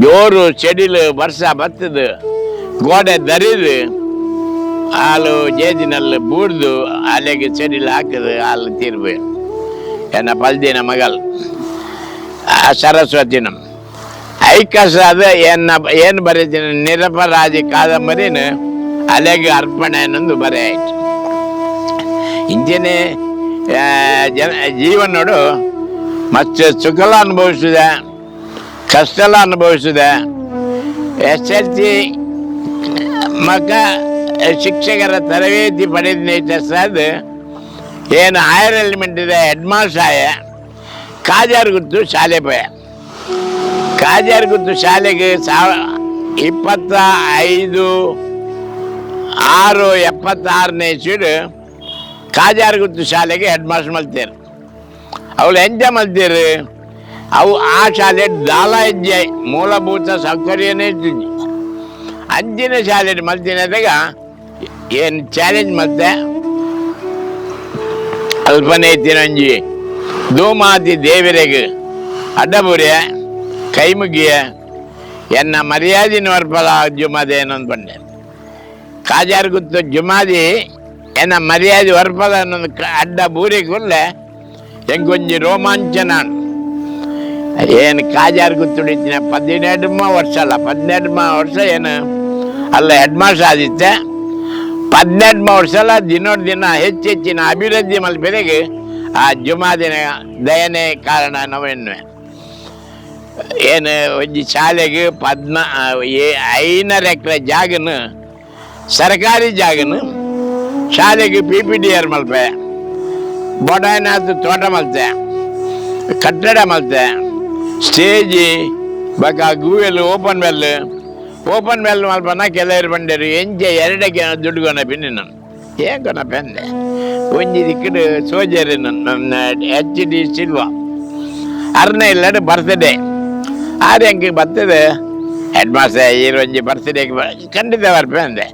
ಜೋರು ಚೆಡಿಲು ವರ್ಷ ಬತ್ತದು ಗೋಡೆ ದರಿದು ಹಾಲು ಜೇಜಿನಲ್ಲಿ ಬೂಡ್ದು ಅಲೆಗೆ ಚೆಡಿಲು ಹಾಕಿದು ಹಾಲು ತೀರ್ಬು ಎನ್ನ ಪಲ್ದಿನ ಮಗಲ್ ಸರಸ್ವತಿನ ಐಕಸಾದ ಏನು ಬರೀತೀನಿ ನಿರಪರಾಧಿ ಕಾದಂಬರಿನ ಅಲೆಗೆ ಅರ್ಪಣೆ ಅನ್ನೊಂದು ಬರೆ ಆಯ್ತು ಇಂಚನೆ ಜೀವನೋಡು ಮತ್ತೆ ಸುಖಲ ಅನುಭವಿಸಿದೆ ಕಷ್ಟಲ ಅನುಭವಿಸಿದೆ SLC ಮಗ ಶಿಕ್ಷಕರ ತರಬೇತಿ ಪಡೆದ ಸದ್ ಏನು ಹೈಯರ್ ಎಲಿಮೆಂಟ್ ಇದೆ ಹೆಡ್ ಮಾಸ್ಟರ್ ಆಯ ಕಾಜಾರ್ಗುತ್ತು ಶಾಲೆ ಪಯ ಕಾಜಾರ್ಗುತ್ತು ಶಾಲೆಗೆ 25/6/76 ಇಸ್ವಿಡು ಕಾಜಾರ್ಗುತ್ತು ಶಾಲೆಗೆ ಹೆಡ್ ಮಾಸ್ಟರ್ ಮಲ್ತೀರು ಅವಳು ಎಂಜ ಮಲ್ತೀರು ಅವು ಆ ಶಾಲೆ ದಾಲ ಹೆಜ್ಜೆ ಮೂಲಭೂತ ಸೌಕರ್ಯನೇ ಇರ್ತಿದ್ವಿ ಅಂಚಿನ ಶಾಲೆ ಮಲ್ತಿನದಾಗ ಏನು ಚಾಲೆಂಜ್ ಮತ್ತೆ ಅಲ್ಪನೆ ತಿರಂಜಿ ಧೂಮಾತಿ ದೇವರೆಗೆ ಅಡ್ಡಬುರಿಯ ಕೈ ಮುಗಿಯ ಎನ್ನ ಮರ್ಯಾದಿನ ವರ್ಪಲ ಜುಮಾದಿ ಏನೊಂದು ಬಂಡೆ ಕಾಜಾರ್ಗುತ್ತು ಜುಮಾದಿ ಎನ್ನ ಮರ್ಯಾದೆ ವರ್ಪಲ ಅನ್ನೊಂದು ಅಡ್ಡ ಬೂರಿ ಕೂಡಲೇ ಹೆಂಗೊಂಜಿ ರೋಮಾಂಚನ ಏನು ಕಾಜಾರ್ಗುತ್ತು ಹಿಡಿತೀನಿ 12 ವರ್ಷ ಅಲ್ಲ 12 ವರ್ಷ ಏನು ಅಲ್ಲ ಹೆಡ್ ಮಾಸ್ಟರ್ ಆದಿತ್ತೆ 12 ವರ್ಷ ಅಲ್ಲ ದಿನ ಹೆಚ್ಚಿನ ಅಭಿವೃದ್ಧಿ ಮಲ್ಪೆರೆಗೆ ಆ ಜುಮಾದಿನ ದಯನೇ ಕಾರಣ ನಾವೆನ್ನುವೆ ಏನು ಒಂಜಿ ಶಾಲೆಗೆ 5 ಎಕರೆ ಜಾಗನು ಸರ್ಕಾರಿ ಜಾಗನು ಶಾಲೆಗೆ PPDR ಮಲ್ಪೆ ಬೋಡಾಯನಾಥ ತೋಟ ಮಲ್ತೆ ಕಟ್ಟಡ ಮಲ್ತೆ ಸ್ಟೇಜಿ ಬಕ ಗೂವೆಲ್ ಓಪನ್ ವೆಲ್ ಮಲ್ಪನ ಕೆಲವರು ಬಂದರು ಎಂಜೆ 2 ದುಡ್ಡು ಕೊನಪಿ ನಾನು ಏನ್ ಕೊನಪಿ ಅಂದೆ ಒಂಜಿ ದಿಕ್ಕಡು ಸೋಜರಿ ನನ್ನ HD ಸಿಲ್ವಾ ಅರ್ನೆ ಇಲ್ಲಡು ಬರ್ತ್ಡೇ ಆರ್ಯಂಗೆ ಬರ್ತದೆ ಹೆಡ್ ಮಾಸ್ಟರ್ ಒಂಜಿ ಬರ್ತ್ಡೇಗೆ ಖಂಡಿತ ಬರ್ಪೆ ಅಂದೆ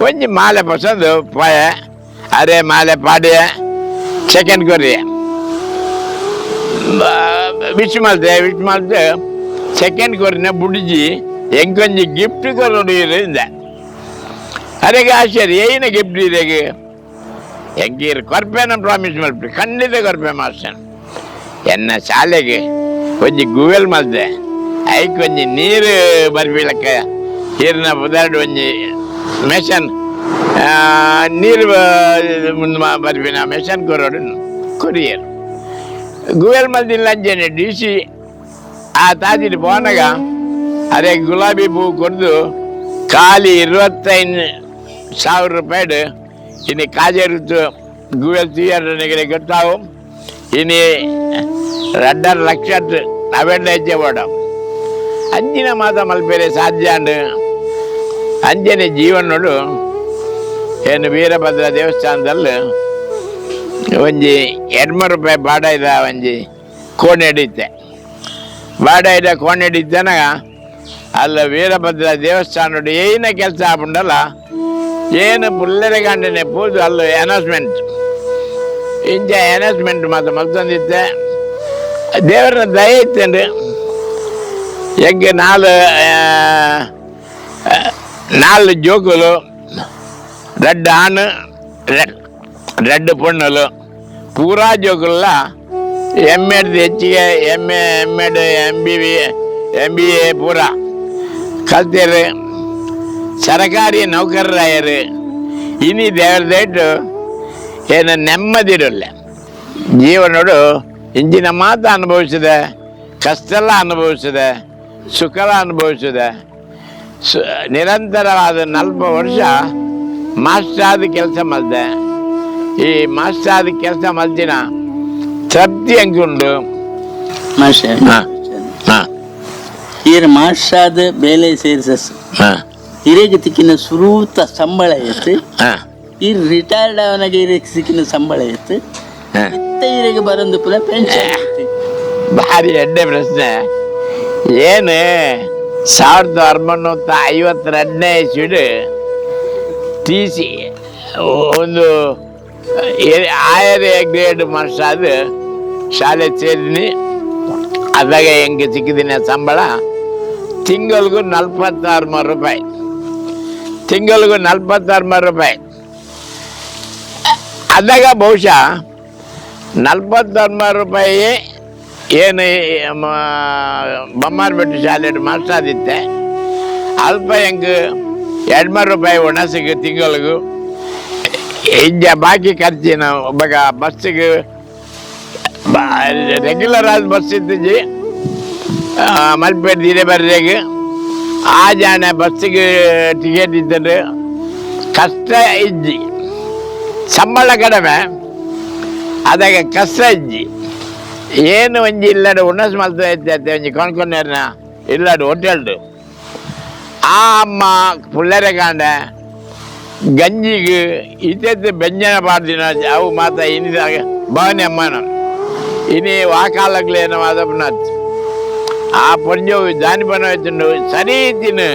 ಒಂಜಿ ಮಾಲೆ ಪಸಂದು ಪೋಯ ಅರೆ ಮಾಲೆ ಪಾಡಿಯ ಸೆಕೆಂಡ್ ಕೊರಿಯ ವಿಶ್ ಮಾಡ್ತೆ ಸೆಕೆಂಡ್ ಕೊರಿನ ಬುಡಿಜಿ ಎಂಕೊಂಜಿ ಗಿಫ್ಟ್ ಕೊರೊಂಡು ಅದಕ್ಕೆ ಆಶ್ಚರ್ಯ ಏನು ಗಿಫ್ಟ್ ಇದೆಗೆ ಹೆಂಗೀರು ಕೊರ್ಪೆನ ಪ್ರಾಮಿಸ್ ಮಾಡ್ಬಿಟ್ಟು ಖಂಡಿತ ಕೊರ್ಪೆ ಮಾಸ್ಟರ್ ಎನ್ನ ಶಾಲೆಗೆ ಒಂಜಿ ಗುವೆಲ್ ಮಲ್ದೆ ಐಕ್ ಒಂಜಿ ನೀರು ಬರ್ಬೀಳಕ್ಕ ನೀರಿನ ಉದಾಹರಣೆ ಒಂಜಿ ಮೆಷನ್ ನೀರು ಬರ್ಬಿನ ಮೆಷನ್ ಕೊರೋಡು ಕೊರಿಯರ್ ಗುವೆಲ್ ಮಲ್ದಿಲ್ಲ ಅಂಜೇನೆ DC ಆ ತಾಜಿಟ್ಟು ಪೋನಾಗ ಅದೇ ಗುಲಾಬಿ ಹೂ ಕೊಡ್ದು ಖಾಲಿ 25,000 ರೂಪಾಯಿ ಇನ್ನು ಕಾಜೇರುತ್ತು ಗುವೆಲ್ ತೀಯರ್ನಿಗೆ ಗೊತ್ತಾವು ಇನಿ 2.5 ಲಕ್ಷ ಅವೆಲ್ಲ ಹೆಜ್ಜೆ ಓಡ ಅಂಜಿನ ಮಾತ ಮಲ್ಪೇರೆ ಸಾಧ್ಯ ಅಂಡು ಅಂಜನೆ ಜೀವನೋಡು ಏನು ವೀರಭದ್ರ ದೇವಸ್ಥಾನದಲ್ಲಿ ಒಂಜಿ 200 ರೂಪಾಯಿ ಬಾಡಾಯ್ದ ಒಂಜಿ ಕೋಣೆ ಹಿಡಿತೆ ಬಾಡಾಯ್ದ ಕೋಣೆ ಹಿಡಿತನಾಗ ಅಲ್ಲ ವೀರಭದ್ರ ದೇವಸ್ಥಾನೋಡು ಏನ ಕೆಲಸ ಆಪುಂಡಲ್ಲ ಏನು ಪುಲ್ಲರೆ ಗಂಡನೆ ಪೂಜು ಅಲ್ಲ ಅನೌನ್ಸ್ಮೆಂಟ್ ಇಂಚ ಅನೌನ್ಸ್ಮೆಂಟ್ ಮಾತ್ರ ಮಲ್ತಂದಿತ್ತೆ ದೇವರ ದಯ ಇತ್ತಂಡು ಹೆಂಗೆ 4 ಜೋಕುಲು 2 ಆಣು 2 ಪೊಣ್ಣುಲು ಪೂರಾ ಜೋಕುಲ್ಲ ಎಮ್ಮೆಡ್ ಹೆಚ್ಚಿಗೆ ಎಮ್ಮೆಡ್ MBA ಪೂರ ಕಲ್ತೇರು ಸರಕಾರಿ ನೌಕರರಾಯರು ಇನಿ ದೇವರ ದಯಟ್ಟು ಏನು ನೆಮ್ಮದಿರಲ್ಲ ಜೀವನೋಡು ಇಂಜಿನ ಮಾತು ಅನುಭವಿಸಿದೆ ಕಷ್ಟೆಲ್ಲ ಅನುಭವಿಸಿದೆ ಸುಖಲ ಅನುಭವಿಸಿದೆ ನಿರಂತರವಾದ 40 ವರ್ಷ ಮಾಸ್ಟರ್ ಕೆಲಸ ಮಲ್ದೆ ಈ ಮಾಸ್ಟರ್ ಕೆಲಸ ಮಲ್ತಿನ ತೃಪ್ತಿ ಹಂಗುಂಡು ಈರ ಮಾಸ್ಟರ್ ಬೇಲೆ ಸೇರಿಸ ಹಿರೇಗೆ ತಿಕ್ಕಿನ ಸುರೂತ ಸಂಬಳ ಇತ್ತು ಈ ರಿಟೈರ್ಡ್ ಅವನಿಗೆ ಹಿರೇಗೆ ಸಿಕ್ಕಿನ ಸಂಬಳ ಇತ್ತು ಹಿರೇಗೆ ಬರಂದು ಪುನಃ ಪೆನ್ಷನ್ ಭಾರಿ ಎಡ್ಡೆ ಪ್ರಶ್ನೆ ಏನು 1952 ಇಸ್ವಿಡು ತೀಸಿ ಒಂದು ಆಯರ್ ಗ್ರೇಡ್ ಮಾಸ್ಟರ್ ಶಾಲೆ ಸೇರಿನಿ ಅದಾಗ ಹೆಂಗೆ ಸಿಕ್ಕಿದಿನ ಸಂಬಳ ತಿಂಗಳಿಗೂ 46,000 ರೂಪಾಯಿ ತಿಂಗಳಿಗೂ 46,000 ರೂಪಾಯಿ ಅದಾಗ ಬಹುಶಃ 46,000 ರೂಪಾಯಿ ಏನು ಬೊಮ್ಮಾರ್ಬೆಟ್ಟು ಶಾಲೆ ಮಾಸ್ಟರ್ ಆದಿತ್ತೆ ಅಲ್ಪ ಹೆಂಗೆ 200 ರೂಪಾಯಿ ಒಣಸಿಗೆ ತಿಂಗಳಿಗೂ ಇಂಜ ಬಾಕಿ ಖರ್ಚಿನ ಒಬ್ಬಗ ಬಸ್ಸಿಗೆ ರೆಗ್ಯುಲರ್ ಆದ ಬಸ್ ಇದ್ದಿಜ್ಜಿ ಮಲ್ಪೆ ದಿನ ಬರ್ರೆಗೆ ಆ ಜಾಣ ಬಸ್ಸಿಗೆ ಟಿಕೆಟ್ ಇದ್ದರೆ ಕಷ್ಟ ಇಜ್ಜಿ ಸಂಬಳ ಕಡಿಮೆ ಅದಾಗ ಕಷ್ಟ ಇಜ್ಜಿ ಏನು ಒಂಜಿ ಇಲ್ಲಡು ಉಣ್ಣಸ್ ಮಲ್ತ ಇರ್ತೈತೆ ಒಂಜಿ ಕೊಂಡ್ಕೊಂಡೇರ್ನ ಇಲ್ಲಡು ಹೋಟೆಲ್ಡು ಆ ಅಮ್ಮ ಪುಳ್ಳರೆ ಕಾಂಡ ಗಂಜಿಗೆ ಇತ್ತೆ ಬೆಂಜನ ಪಾಡ್ದಿನ ಅವು ಮಾತ ಇನಿದಾಗ ಭವನಿ ಅಮ್ಮನ ಇನಿ ವಾಕಾಲಗ್ಲೇನ ಮಾದಪ್ಪನ ಆ ಪೊಂಜವು ಜಾನಿ ಬನ ಎತ್ತುಂಡು ಸರಿ ತಿನ್ನು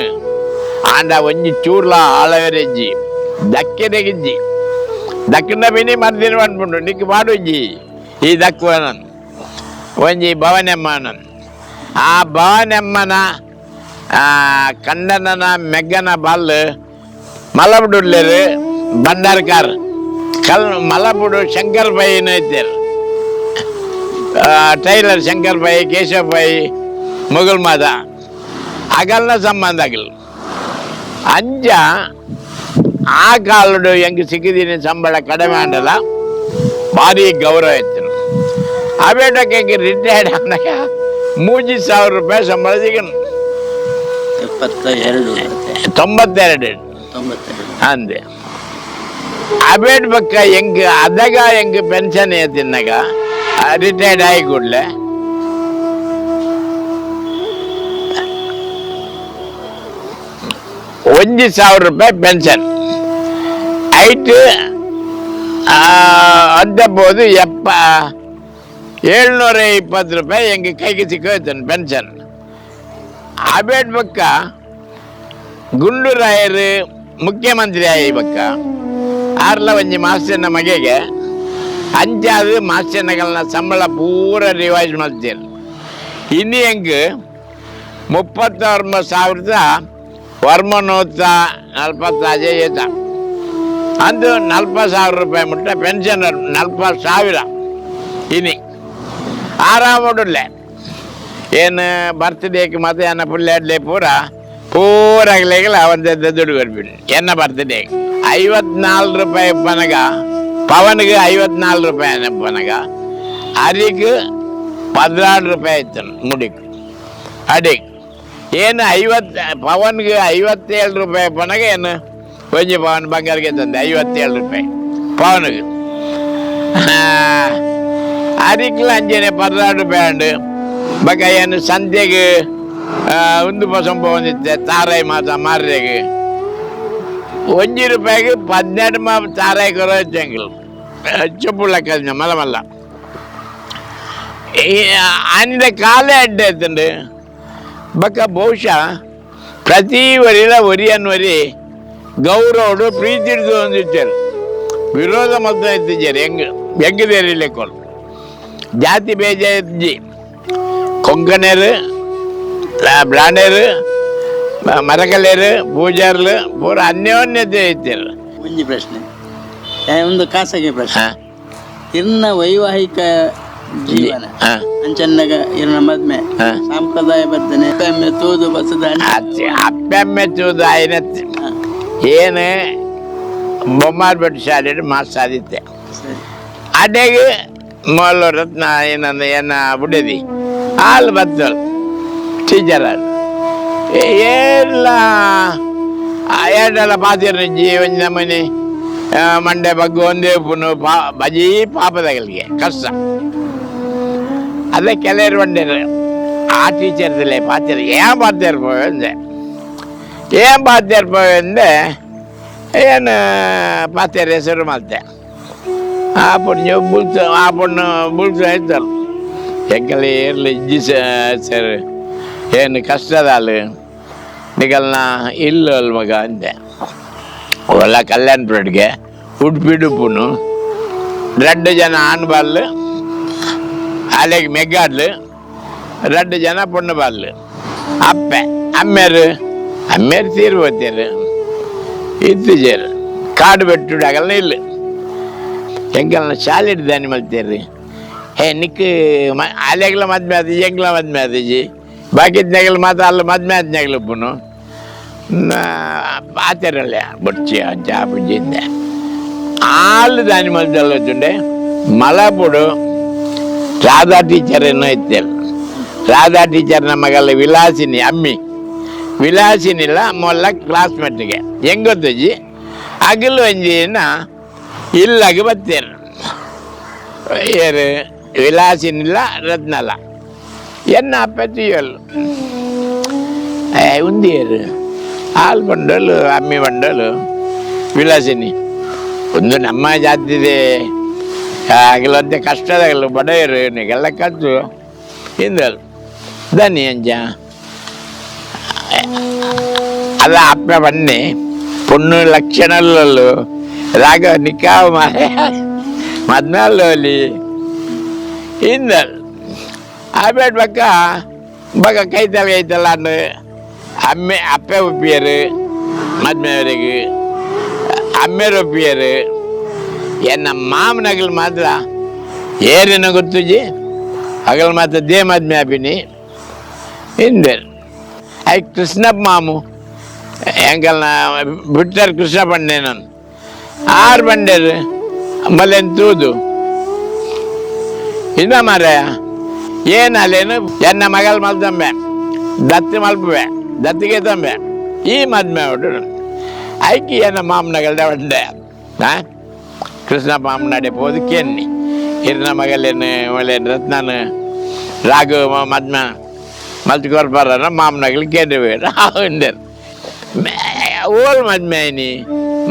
ಆಂಡ ಒಂಜಿ ಚೂರ್ಲ ಆಳವೆರೆಜ್ಜಿ ದಕ್ಕೆದೆಗಿಜ್ಜಿ ದಕ್ಕಿನ ಬಿನಿ ಮರ್ದಿನ ಅನ್ಪುಂಡು ನಿಕ್ಕು ಮಾಡುಜ್ಜಿ ಈ ದಕ್ಕುವನನ್ ಒಂಜಿ ಭವನಮ್ಮನನ್ ಆ ಭವನಮ್ಮನ ಕಂಡನನ ಮೆಗ್ಗನ ಬಾಲ್ ಮಲಬುಡುಲ್ಲೇರು ಬಂಡಾರ್ಕಾರ್ ಮಲಬುಡು ಶಂಕರ್ ಬೈನ ಇದ್ದೇರು ಟೈಲರ್ ಶಂಕರ್ ಬೈ ಕೇಶವ್ ಬೈ ಮೊಗಲ್ ಮಾದ ಅಗಲ್ನ ಸಂಬಂಧ ಆಗಿಲ್ಲ ಅಂಜ ಆ ಕಾಲಡು ಹೆಂಗೆ ಸಿಕ್ಕಿದೀನಿ ಸಂಬಳ ಕಡಿಮೆ ಅಂಡಲ್ಲ ಭಾರಿ ಗೌರವ ಇತ್ತು ಅವೇಟಕ್ಕೆ ಹೆಂಗೆ ರಿಟೈರ್ಡ್ ಆದಾಗ 30,000 ರೂಪಾಯಿ ಸಂಬಳ ಸಿಗನು 92 ಅಂದೆ ಅಬೇಟ್ ಬಕ್ಕ ಹೆಂಗೆ ಅದಾಗ ಹೆಂಗೆ ಪೆನ್ಷನ್ ತಿನ್ನಾಗ ರಿಟೈರ್ಡ್ ಆಗಿ ಕೂಡಲೇ ₹1,000 ಪೆನ್ಷನ್ ಐಟು ಅಡ್ಡಬೋದು 720 ರೂಪಾಯಿ ಹೆಂಗೆ ಕೈಗೆ ಸಿಕ್ಕೋಯ್ತಾನೆ ಪೆನ್ಷನ್ ಅಬೇಟ್ ಬಕ್ಕ ಗುಂಡೂರಾಯರು ಮುಖ್ಯಮಂತ್ರಿ ಆಗಿ ಬಕ್ಕ ಆರ್ಲ ಒಂಜಿ ಮಾಸ್ಟರ್ನ ಮಗೆಗೆ ಅಂಚಾದು ಮಾಸ್ಟರ್ನಗಳನ್ನ ಸಂಬಳ ಪೂರ ರಿವೈಸ್ ಮಾಡ್ತೀರಿ ಇನ್ನು ಹೆಂಗೆ 39,000 ವರ್ಮನೋತ್ತ 40,000 ಏತ ಅಂದು 40,000 ರೂಪಾಯಿ ಮುಟ್ಟ ಪೆನ್ಷನ್ 40,000 ಇನಿ ಆರಾಮೋಡಲ್ಲೇ ಏನು ಬರ್ತ್ಡೇಗೆ ಮತ್ತೆ ಎನ್ನ ಪುಲ್ಲೆ ಪೂರಾಗಲಿಲ್ಲ ಒಂದೆದ್ದ ದುಡ್ಡು ಬರ್ಬಿಡಿ ಎನ್ನ ಬರ್ತ್ಡೇ 54 ರೂಪಾಯಿ ಪನಗ ಪವನ್ಗೆ 54 ರೂಪಾಯಿ ಪನಗ ಅರಿಗೆ 16 ರೂಪಾಯಿ ಆಯ್ತು ಮುಡಿಗೆ ಅಡಿಗೆ ಏನು ಪವನ್ಗೆ 57 ರೂಪಾಯಿ ಪನಗ ಏನು ಒಂಜಿ ಪವನ್ ಬಂಗಾರಕ್ಕೆ ತಂದೆ 57 ರೂಪಾಯಿ ಪವನ್ಗೆ ಅರಿಕ್ಲ ಅಂಜನೆ 16 ರೂಪಾಯಿ ಉಂಡು ಬಕ ಏನು ಸಂತೆಗೆ ಒಂದು ಪಸಂಪ ಬಂದಿತ್ತೆ ತಾರಾಯಿ ಮಾತ ಮಾರ್ರೆಗೆ 1 ರೂಪಾಯಿಗೆ 12 ತಾರಾಯಿ ಕೊರ ಹೆಚ್ಚಂಗಿಲ್ಲ ಚಪ್ಪು ಲೆಕ್ಕ ಮಲ್ಲ ಅಂದ ಕಾಲೇ ಅಡ್ಡ ಆಯ್ತಂಡು ಬಕ ಬಹುಶಃ ಪ್ರತಿ ಒರಿಯನ್ವರಿ ಗೌರವರು ಪ್ರೀತಿ ಹಿಡಿದು ಹೊಂದಿರ್ತಾರೆ ವಿರೋಧ ಮತ ಎತ್ತಿದ್ದಾರೆ ಹೆಂಗದೇರಿ ಲೆಕ್ಕೋರು ಜಾತಿ ಬೇಜ ಎತ್ತಿ ಕೊಂಕಣಿಯರು ಬ್ರಾಂಡರು ಮರಕಲೆಯರು ಪೂಜಾರ್ಲು ಪೂರ ಅನ್ಯೋನ್ಯತೆ ಇರ್ತಾರೆ. ಒಂಜಿ ಪ್ರಶ್ನೆ ಒಂದು ಖಾಸಗಿ ಪ್ರಶ್ನೆ ಇರ್ನ ವೈವಾಹಿಕ ಜೀವನ ಅಂಚನ್ನಾಗ ಇರ್ನ ಮದ್ಮೆ ಸಂಪ್ರದಾಯಬದ್ಧನೆ ಅಪ್ಪೆಮ್ಮೆ ತೂದು ಬಸದ ಅಪ್ಪೆಮ್ಮೆ ತೂದು ಆಯ್ನತ್ತೆ ಏನು ಬೊಮ್ಮಾರ್ ಬೆಟ್ಟು ಶಾಲೆ ಮಾಸ್ ಸಾಧಿತ್ತೆ ಅಡೆಗೆ ಮೊಲ್ಲ ರತ್ನ ಏನಂದ ಏನ ಬುಡದಿ ಹಾಲು ಬತ್ತಳು ಟೀಚರ್ ಎಲ್ಲ ಎರಡೆಲ್ಲ ಪಾತಿರ್ಜಿ ಒಂದು ನಮೂನಿ ಮಂಡೆ ಬಗ್ಗೆ ಒಂದೇ ಪುನು ಬಜಿ ಪಾಪದಗಳಿಗೆ ಕಷ್ಟ ಅದೇ ಕೆಲವರು ಬಂದಿರು ಆ ಟೀಚರ್ದಲ್ಲೇ ಪಾತಿರ ಏನ್ ಪಾತಿರ್ಪೋಯಂದೆ ಏನ್ ಪಾತಿರ್ಪೋಯಂದೆ ಏನು ಪಾತಿರ ಹೆಸರು ಮತ್ತೆ ಆ ಪುಣ್ಯ ಬುಳ್ಸು ಆಯ್ತಲ್ಲ ಹೆಂಗೆಲ್ಲ ಇರಲಿ ಇಜ್ಜಿ ಸರ್ ಏನು ಕಷ್ಟದ ಅಲ್ಲ ನಿಗಲ್ನ ಇಲ್ಲು ಅಲ್ ಮಗ ಅಂದೆ ಒಲ್ಲ ಕಲ್ಯಾಣಪುರಡ್ಗೆ ಉಡುಪಿಡುಪುನು 2 ಜನ ಆಣ್ಬಾರ್ಲು ಅಲೆಗೆ ಮೆಗ್ಗಾಡ್ಲು 2 ಜನ ಪೊಣ್ಣು ಬಾರ್ಲು ಅಮ್ಮೇರು ತೀರು ಹೋಗ್ತಾರೆ ಇತ್ತು ಜೇರು ಕಾಡು ಬೆಟ್ಟುಡಾಗಲ್ಲ ಇಲ್ಲ ಹೆಂಗೆಲ್ಲ ಶಾಲೆ ಹಿಡ್ದಾನಿ ಮಲ್ತೀರಿ ನಿಕ್ ಅಲೆಗ್ಲ ಮದ್ಮೆ ಆದಿಜಿ ಹೆಂಗ್ಲ ಮದ್ಮೆ ಆದಿಜಿ ಬಾಕಿದ್ನಾಗಲ್ ಮಾತ್ರ ಅಲ್ಲ ಮದ್ಮೆ ಆದ್ನಾಗ್ಲಪ್ಪನು ಆತರಲ್ಲ ಬೊಚ್ಚಿ ಅಜ್ಜ ಬುಜ್ಜಿ ಇದ್ದೆ ಹಾಲು ದಾನಿ ಮಲ್ದಲ್ಲ ತುಂಡೆ ಮಲಪುಡು ರಾಧಾ ಟೀಚರ್ ಏನೋ ಇತ್ತಲ್ಲ ರಾಧಾ ಟೀಚರ್ ನಮಗೆಲ್ಲ ವಿಲಾಸಿನಿ ಅಮ್ಮಿ ವಿಲಾಸಿನಿಲ್ಲ ಮೊಲ್ಲ ಕ್ಲಾಸ್ಮೇಟ್ಗೆ ಹೆಂಗೊತ್ತಜ್ಜಿ ಹಗಲು ಒಂಜಿನ ಇಲ್ಲಾಗಿ ಬತ್ತೇರು ಏರು ವಿಲಾಸಿನಿಲ್ಲ ರತ್ನಲ್ಲ ಎನ್ನ ಅಪ್ಪತ್ತಿಯಲ್ಲ ಉಂದಿಯರು ಹಾಲು ಬಂಡಲು ಅಮ್ಮಿ ಬಂಡಲು ವಿಲಾಸಿನಿ ಒಂದು ನಮ್ಮ ಜಾತಿದೆ ಆಗಲಂತೆ ಕಷ್ಟದಾಗಲ್ಲ ಬಡೆಯರು ನಿಗೆಲ್ಲ ಕದ್ದು ಹಿಂದಲ್ ದನಿ ಅಂಜ ಅಲ್ಲ ಅಪ್ಪ ಬನ್ನಿ ಪುಣ್ಣು ಲಕ್ಷಣಲ್ಲೂ ರಾಗ ನಿಕಾವು ಮಾರೆ ಮದ್ನಾಲ್ಲಿ ಹಿಂದಲ್ ಆಬೇಟ್ ಬಕ್ಕ ಕೈತಲ್ಲ ಅಂದು ಅಪ್ಪೆ ಒಪ್ಪಿಯರು ಮದ್ಮೆಯವರೆಗೆ ಅಮ್ಮೆರು ಒಪ್ಪಿಯರು ಎನ್ನ ಮಾಮನಗಲು ಮಾತ್ರ ಏನೇನೋ ಗೊತ್ತುಜಿ ಹಗಲು ಮಾತ್ರ ದೇ ಮದ್ಮೆ ಆಪಿನಿ ಹಿಂದೆ ಕೃಷ್ಣಪ್ಪ ಮಾಮು ಹೆಂಗಲ್ನ ಬಿಟ್ಟರು ಕೃಷ್ಣ ಬಂಡೆ ನಾನು 6 ಬಂಡೇರು ಮಲೆನ್ ತೂದು ಇನ್ನ ಮಾರಾಯ ಏನಲ್ಲೇನು ಎನ್ನ ಮಗಲ್ ಮಲ್ತಂಬೆ ದತ್ತಿ ಮಲ್ಪುವೆ ದತ್ತಿಗೆ ತಂಬೆ ಈ ಮದ್ಮೆ ಹೊಡು ಐಕಿ ಎನ್ನ ಮಾಮನಗಲ್ದ ಬಂಡೆ ಕೃಷ್ಣ ಮಾಮನಾಡೆ ಪೋದು ಕೆನ್ನಿ ಹಿರಿನ ಮಗಲೇನು ಒಳ್ಳೆಯ ರತ್ನಾನು ರಾಘು ಮದ್ಮೆ ಮಲ್ತಿಕೊರ್ಬಾರ ಮಾಮನಗಲ್ ಕೇಂದ್ರ ಹಿಂದೆ ಓಲ್ ಮದ್ಮೆ ಐನಿ